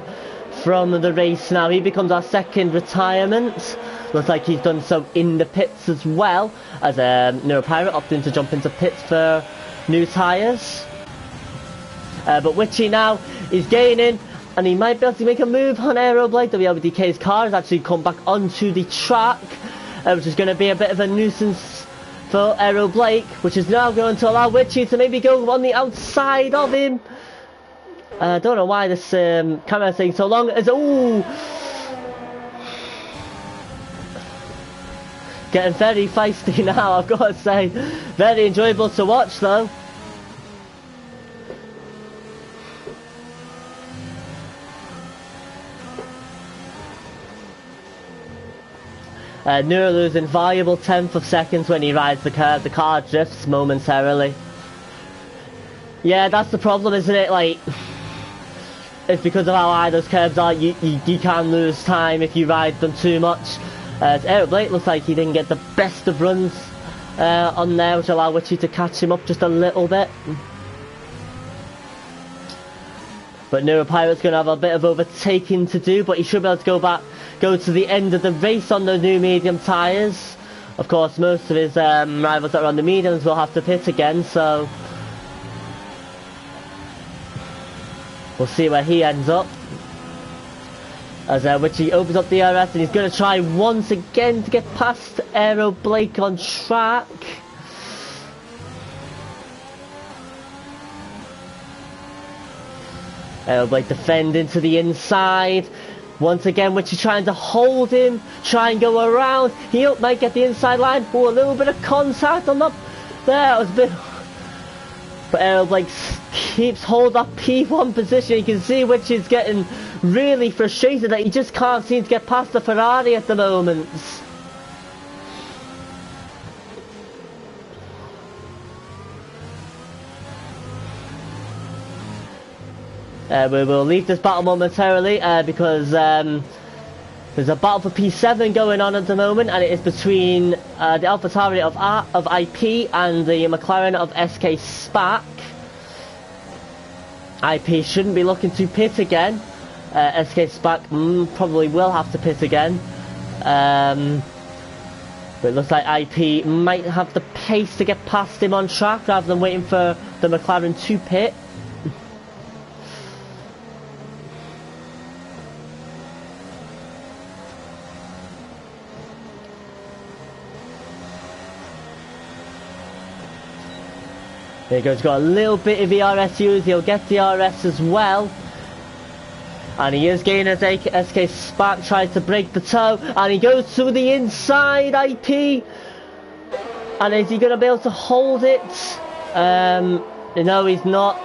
from the race now. He becomes our second retirement. Looks like he's done so in the pits as well, as Neuro Pirate opting to jump into pits for new tyres. But Witchy now is gaining, and he might be able to make a move on Aero Blake. WLBDK's car has actually come back onto the track, which is going to be a bit of a nuisance for Aero Blake, which is now going to allow Witchy to maybe go on the outside of him. I don't know why this camera is taking so long. Ooh! Getting very feisty now, I've got to say. Very enjoyable to watch though. Nura losing valuable 10th of seconds when he rides the curb. The car drifts momentarily. Yeah, that's the problem, isn't it? Like, it's because of how high those curbs are. You can lose time if you ride them too much. SRL Blake looks like he didn't get the best of runs on there, which allowed Witchy to catch him up just a little bit. But Neuropirate's going to have a bit of overtaking to do, but he should be able to go to the end of the race on the new medium tyres. Of course, most of his rivals that are on the mediums will have to pit again, so we'll see where he ends up. As Witchy opens up the RS and he's going to try once again to get past SRL Blake on track. SRL Blake defending to the inside. Once again, Witchy trying to hold him, try and go around. He might get the inside line. Oh, a little bit of contact on the... There, it was a bit... But SRL Blake keeps hold that P1 position. You can see Witchy's getting really frustrated that he just can't seem to get past the Ferrari at the moment. We will leave this battle momentarily because there's a battle for P7 going on at the moment, and it is between the AlphaTauri of IP and the McLaren of SK Spark. IP shouldn't be looking to pit again. SK Spark probably will have to pit again. But it looks like IP might have the pace to get past him on track rather than waiting for the McLaren to pit. There he goes, got a little bit of ERS use, he'll get the RS as well. And he is gaining as SK Spark tries to break the toe, and he goes to the inside, IP. And is he going to be able to hold it? No, he's not.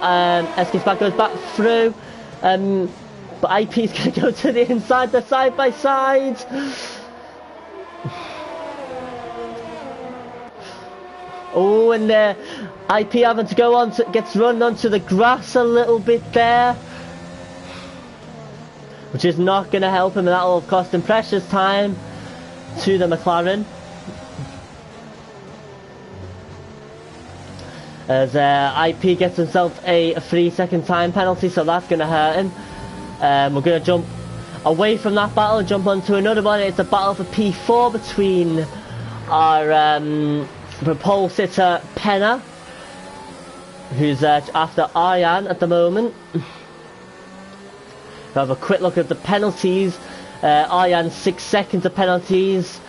SK Spark goes back through. But IP is going to go to the inside, the side by side. Oh, and IP having to go on, gets run onto the grass a little bit there, which is not going to help him, and that will cost him precious time to the McLaren. As IP gets himself a 3-second time penalty, so that's going to hurt him. We're going to jump away from that battle and jump onto another one. It's a battle for P4 between our pole sitter Penna, who's after Aryan at the moment. We'll have a quick look at the penalties. Aryan 6 seconds of penalties.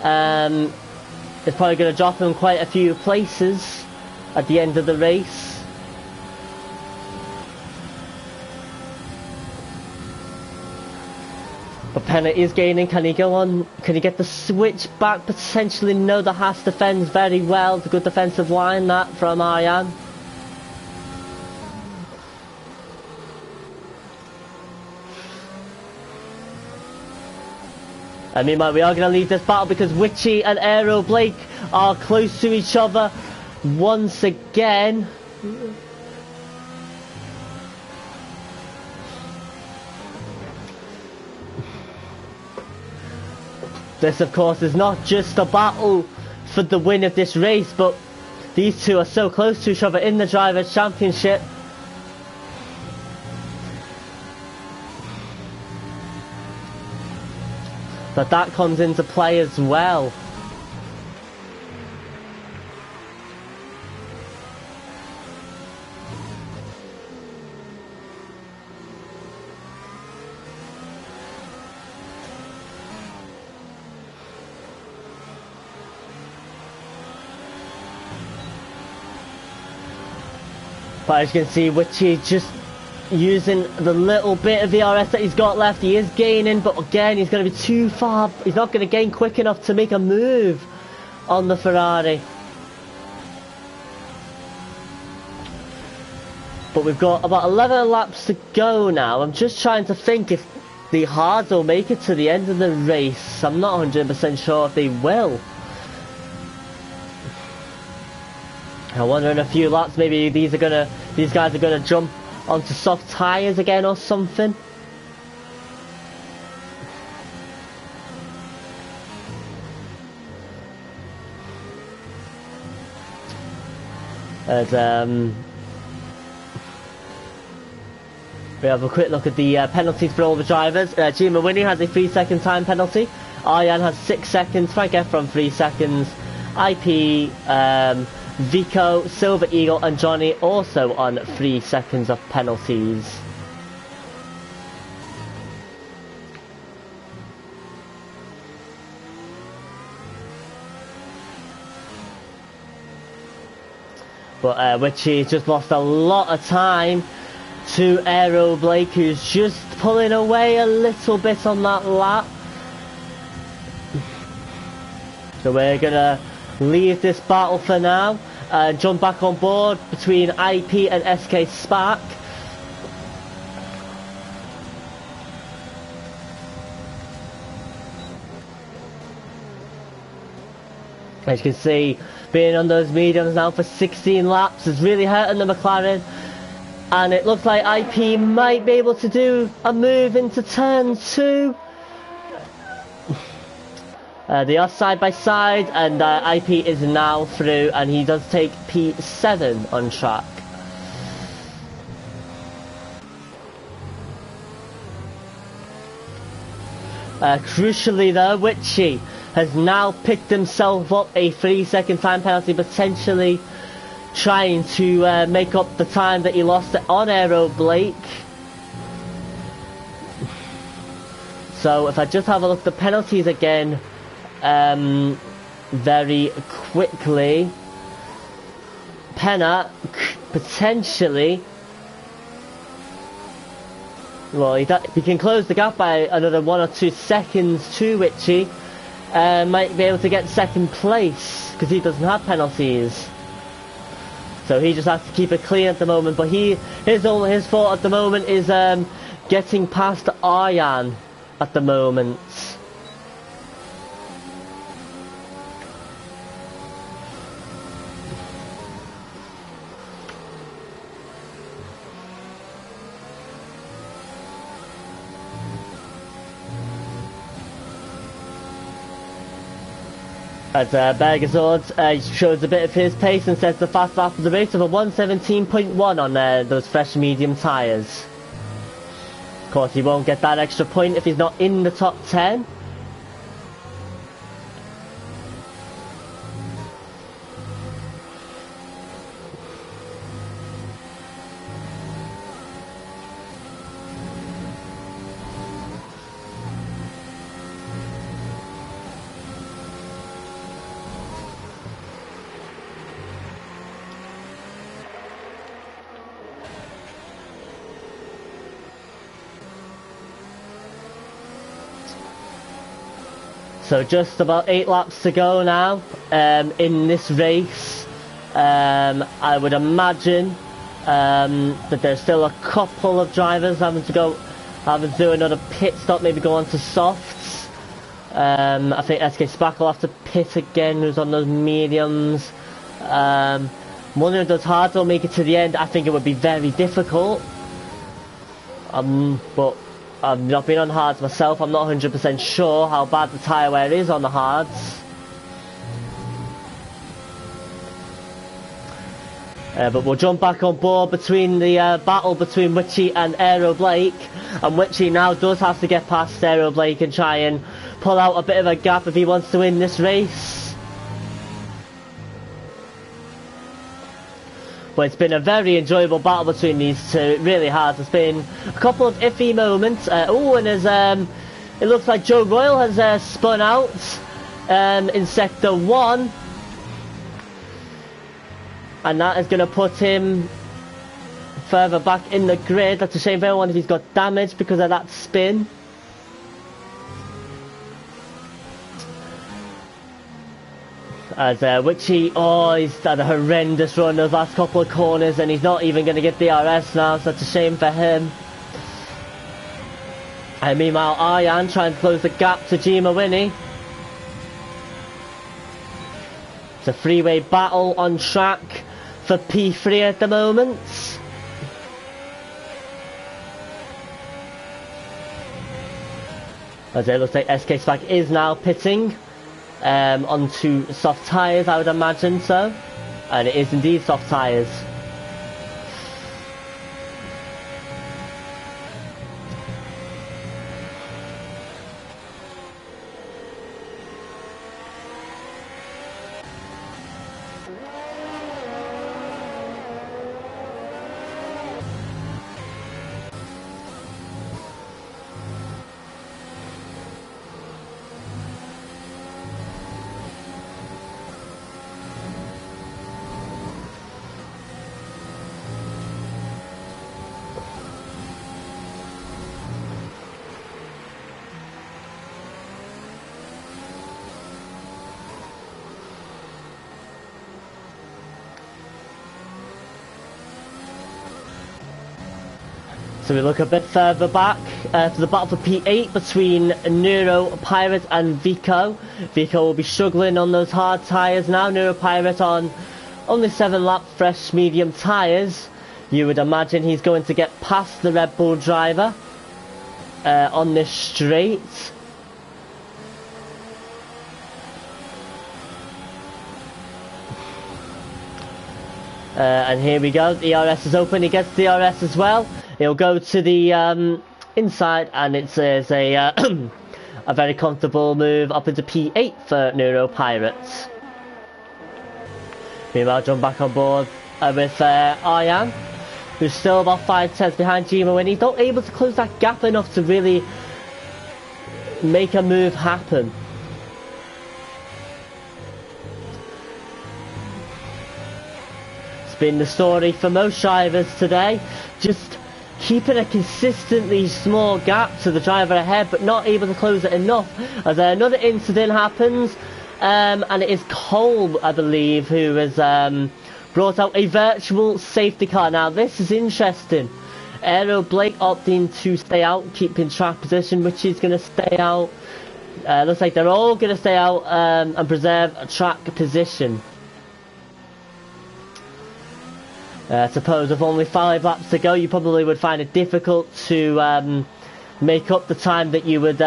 It's probably going to drop him quite a few places at the end of the race. But Penna is gaining. Can he go on? Can he get the switch back? Potentially no. The Haas defends very well. It's a good defensive line that from Aryan. And meanwhile, we are going to leave this battle because Witchy and SRL Blake are close to each other once again. This, of course, is not just a battle for the win of this race, but these two are so close to each other in the Drivers' Championship. That comes into play as well. But as you can see, Witchy just using the little bit of VRS that he's got left. He is gaining, but again, he's going to be too far. He's not going to gain quick enough to make a move on the Ferrari. But we've got about 11 laps to go now. I'm just trying to think if the hards will make it to the end of the race. I'm not 100% sure if they will. I wonder in a few laps maybe these guys are gonna jump onto soft tyres again or something. As we have a quick look at the penalties for all the drivers. Gima Winnie has a 3-second time penalty. Arjan has 6 seconds. Frank Efron 3 seconds. IP, Vico, Silver Eagle and Johnny also on 3 seconds of penalties. But Witchy's just lost a lot of time to Aero Blake, who's just pulling away a little bit on that lap. So we're gonna leave this battle for now and jump back on board between IP and SK Spark. As you can see, being on those mediums now for 16 laps is really hurting the McLaren, and it looks like IP might be able to do a move into turn 2. They are side by side, and IP is now through, and he does take P7 on track. Crucially though, Witchy has now picked himself up a 3-second time penalty, potentially trying to make up the time that he lost on Aero Blake. So if I just have a look at the penalties again very quickly. Penna potentially, well, he can close the gap by another 1 or 2 seconds to Witchy. Might be able to get second place because he doesn't have penalties, so he just has to keep it clean at the moment. But his fault at the moment is getting past Arjan at the moment. As Bergazord shows a bit of his pace and sets the fast lap of the race of a 1:17.1 on those fresh medium tyres. Of course, he won't get that extra point if he's not in the top 10. So just about 8 laps to go now in this race. I would imagine that there's still a couple of drivers having to do another pit stop, maybe go on to softs. I think SK Spark will have to pit again, who's on those mediums. One of those hards will make it to the end. I think it would be very difficult. But I've not been on hards myself. I'm not 100% sure how bad the tyre wear is on the hards. But we'll jump back on board between the battle between Witchy and Aero Blake. And Witchy now does have to get past Aero Blake and try and pull out a bit of a gap if he wants to win this race. But it's been a very enjoyable battle between these two. It really has. There's been a couple of iffy moments. And it looks like Joe Royal has spun out in Sector 1. And that is going to put him further back in the grid. That's a shame for everyone if he's got damage because of that spin. As Witchy, he's had a horrendous run those last couple of corners, and he's not even going to get DRS now, so that's a shame for him. And meanwhile, Arjan trying to close the gap to Gima Winnie. It's a three-way battle on track for P3 at the moment. As it looks like SK Spike is now pitting onto soft tyres, I would imagine so. And it is indeed soft tyres. So we look a bit further back to the battle for P8 between Neuro Pirate and Vico. Vico will be struggling on those hard tyres now. Neuro Pirate on only 7 lap fresh medium tyres. You would imagine he's going to get past the Red Bull driver on this straight. And here we go, the ERS is open, he gets the ERS as well. He'll go to the inside, and it's a a very comfortable move up into P8 for Neuro Pirates. Meanwhile, jump back on board with Arjan, who's still about 5 tenths behind Gima when he's not able to close that gap enough to really make a move happen. It's been the story for most drivers today, just keeping a consistently small gap to the driver ahead, but not able to close it enough. As another incident happens, and it is Cole, I believe, who has brought out a virtual safety car. Now this is interesting. Aero Blake opting to stay out, keeping track position, which is going to stay out. Looks like they're all going to stay out and preserve a track position. I suppose with only 5 laps to go, you probably would find it difficult to make up the time that you would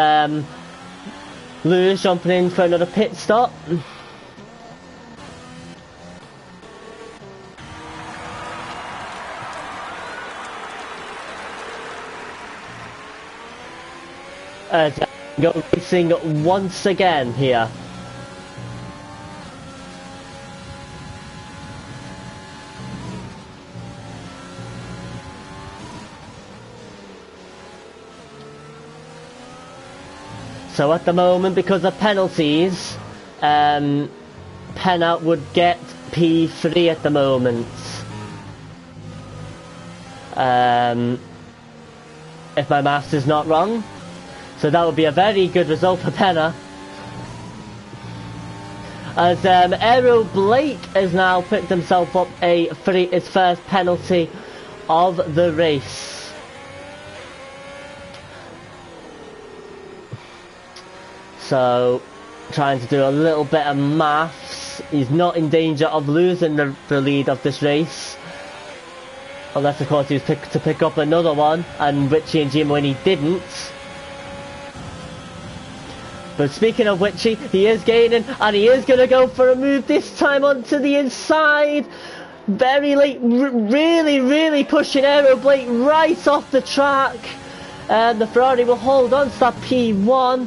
lose jumping in for another pit stop. Go racing once again here. So at the moment, because of penalties, Penna would get P3 at the moment. If my maths is not wrong. So that would be a very good result for Penna. As Aero Blake has now picked himself up his first penalty of the race. So, trying to do a little bit of maths. He's not in danger of losing the lead of this race. Unless, of course, he was to pick up another one, and Richie and Jim when he didn't. But speaking of Richie, he is gaining, and he is going to go for a move this time onto the inside. Very late, really pushing Aero Blake right off the track. And the Ferrari will hold on to that P1.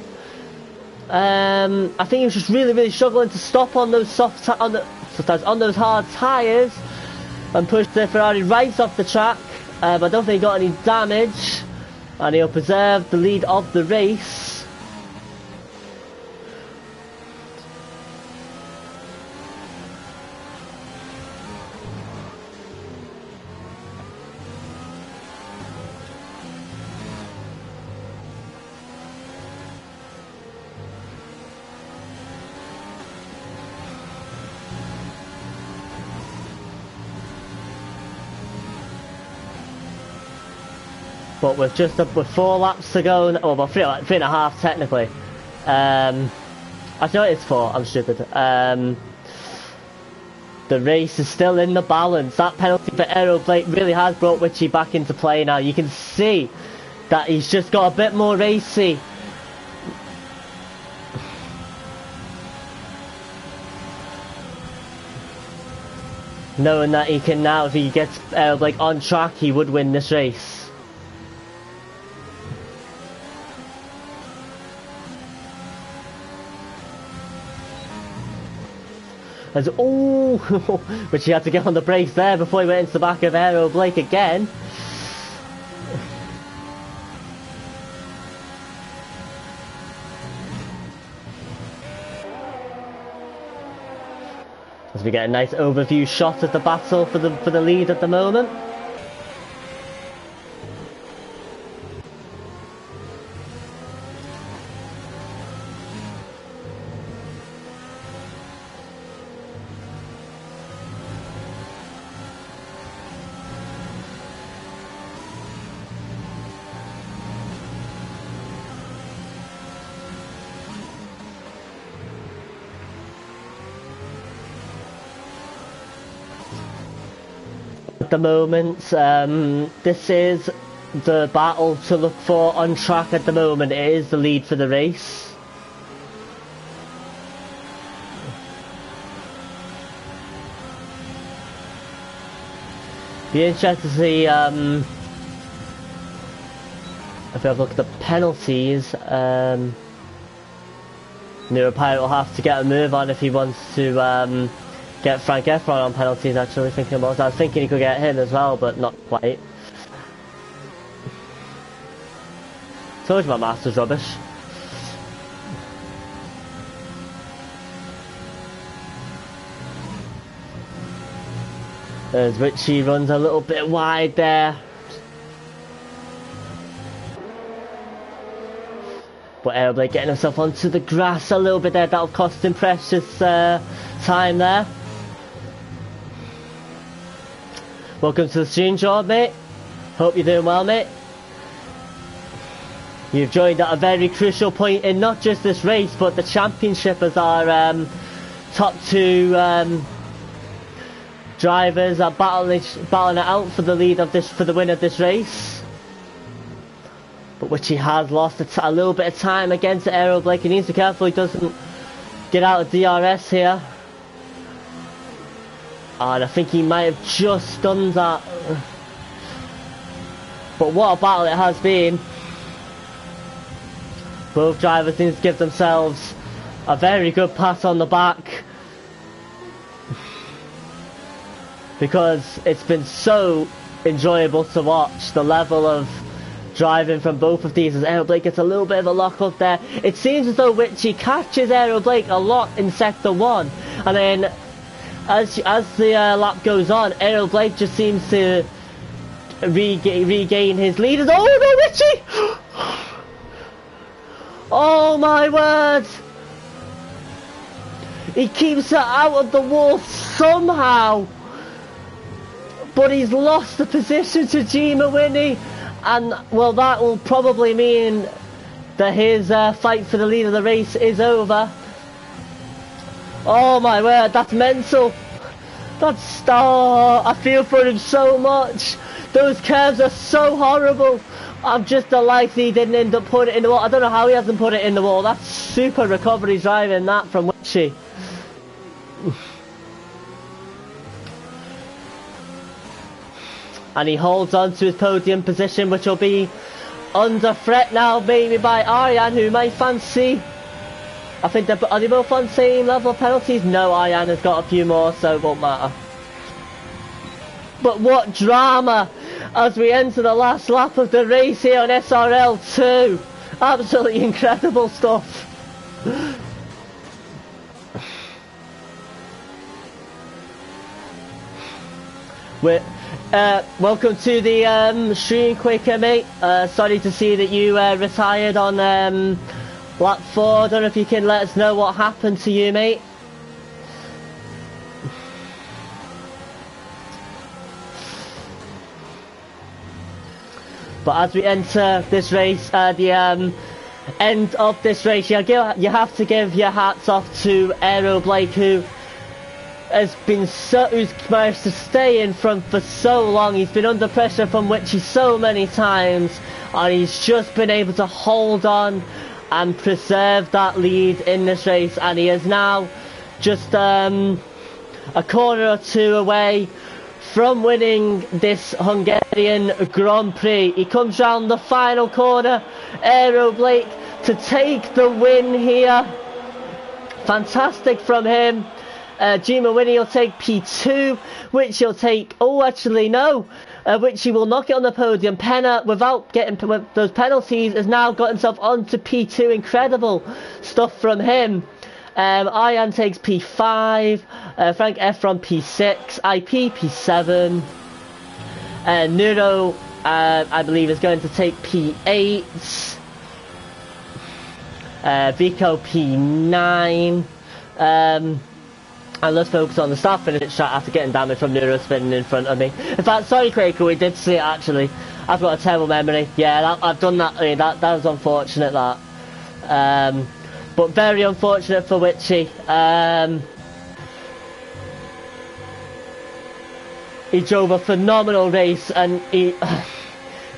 I think he was just really struggling to stop on those on those hard tyres and push the Ferrari right off the track. I don't think he got any damage, and he'll preserve the lead of the race. But with just with 4 laps to go, well, 3.5 technically. Actually, no, it's 4. I'm stupid. The race is still in the balance. That penalty for Aeroblake really has brought Witchy back into play now. You can see that he's just got a bit more racy. Knowing that he can now, if he gets Aeroblake on track, he would win this race. As which he had to get on the brakes there before he went into the back of Aeroblake again. As we get a nice overview shot of the battle for the lead at the moment. At the moment, this is the battle to look for on track at the moment. It is the lead for the race. Be interested to see if we have a look at the penalties. Neuropirate will have to get a move on if he wants to get Frank Efron on penalties. Actually, thinking about that, I was thinking he could get him as well, but not quite. Told you my master's rubbish. As Richie runs a little bit wide there. But Aeroblake getting himself onto the grass a little bit there. That'll cost him precious time there. Welcome to the stream, George, mate. Hope you're doing well, mate. You've joined at a very crucial point in not just this race, but the championship, as our top 2 drivers are battling it out for the lead of this, for the win of this race. But which he has lost a little bit of time against Aeroblake. He needs to be careful he doesn't get out of DRS here. And I think he might have just done that. But what a battle it has been. Both drivers need to give themselves a very good pat on the back. Because it's been so enjoyable to watch the level of driving from both of these as Aeroblake gets a little bit of a lock up there. It seems as though Richie catches Aeroblake a lot in sector 1. And then as the lap goes on, Aeroblake just seems to regain his lead. Oh no, Richie! Oh my word! He keeps it out of the wall somehow, but he's lost the position to Jima Winnie, and well, that will probably mean that his fight for the lead of the race is over. Oh my word, that's mental. That's, oh, I feel for him so much. Those curves are so horrible. I'm just delighted he didn't end up putting it in the wall. I don't know how he hasn't put it in the wall. That's super recovery driving that from Witchy. And he holds on to his podium position, which will be under threat now, maybe by Aryan, who might fancy. I think are they both on same level of penalties? No, Aryan has got a few more, so it won't matter. But what drama as we enter the last lap of the race here on SRL 2. Absolutely incredible stuff. Welcome to the stream, Quaker, mate. Sorry to see that you retired on lap 4. I don't know if you can let us know what happened to you, mate. But as we enter this race, the end of this race, you have to give your hats off to Aero Blake, who's managed to stay in front for so long. He's been under pressure from Witchy so many times, and he's just been able to hold on and preserve that lead in this race, and he is now just a corner or two away from winning this Hungarian Grand Prix. He comes round the final corner, Aero Blake, to take the win here. Fantastic from him. Gima Winnie will take P2, which he'll take, which he will not get on the podium. Penna, without getting those penalties, has now got himself onto P2. Incredible stuff from him. Ian takes P5, Frank Efron P6, IP P7, Neuro, I believe, is going to take P8, Vico P9, and let's focus on the start finish shot after getting damage from Neuro spinning in front of me. In fact, sorry Quaker, we did see it actually. I've got a terrible memory. Yeah, I've done that. That was unfortunate, that. But very unfortunate for Witchy. He drove a phenomenal race, and he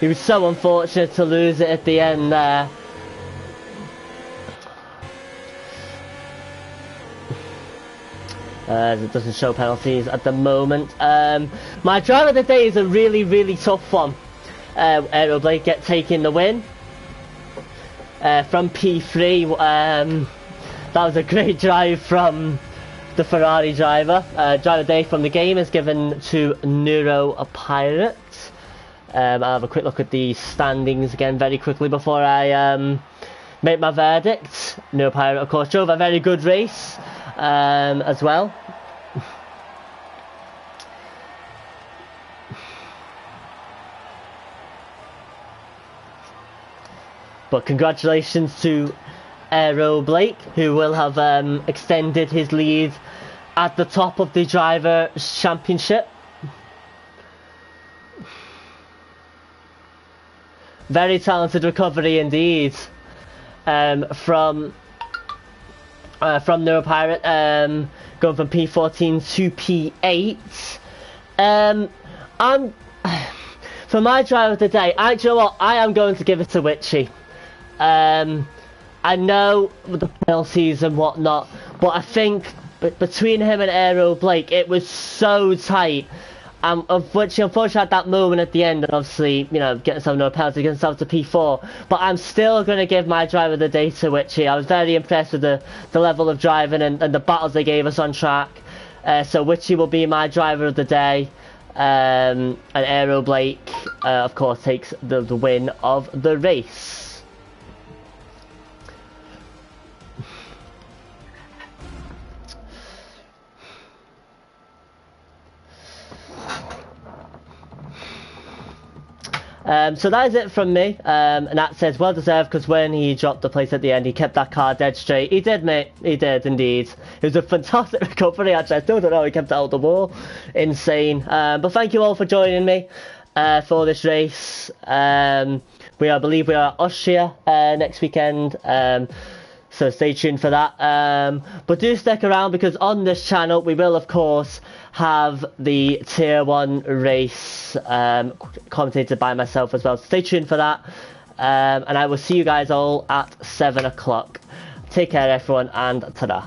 was so unfortunate to lose it at the end there. It doesn't show penalties at the moment. My driver of the day is a really, really tough one. Aero Blake taking the win from P3. That was a great drive from the Ferrari driver. Driver of the day from the game is given to Neuro Pirate. I'll have a quick look at the standings again very quickly before I make my verdict. Neuro Pirate, of course, drove a very good race as well. But congratulations to Aero Blake, who will have extended his lead at the top of the Drivers' Championship. Very talented recovery indeed from Neuropirate, going from P14 to P8. For my driver of the day, do you know what? I am going to give it to Witchy. I know with the penalties and whatnot, but I think between him and Aero Blake, it was so tight. Of which, unfortunately, at that moment at the end, and obviously, getting himself no penalty, getting himself to P4. But I'm still going to give my driver of the day to Witchy. I was very impressed with the level of driving and the battles they gave us on track. So Witchy will be my driver of the day. And Aero Blake, of course, takes the win of the race. So that is it from me, and that says well deserved, because when he dropped the place at the end, he kept that car dead straight. He did, mate. He did indeed. It was a fantastic recovery. Actually, I still don't know. He kept it out of the wall. Insane. But thank you all for joining me for this race. I believe we are at Austria next weekend. So stay tuned for that. But do stick around, because on this channel we will of course have the Tier 1 race commentated by myself as well. So stay tuned for that. And I will see you guys all at 7 o'clock. Take care everyone, and ta-da.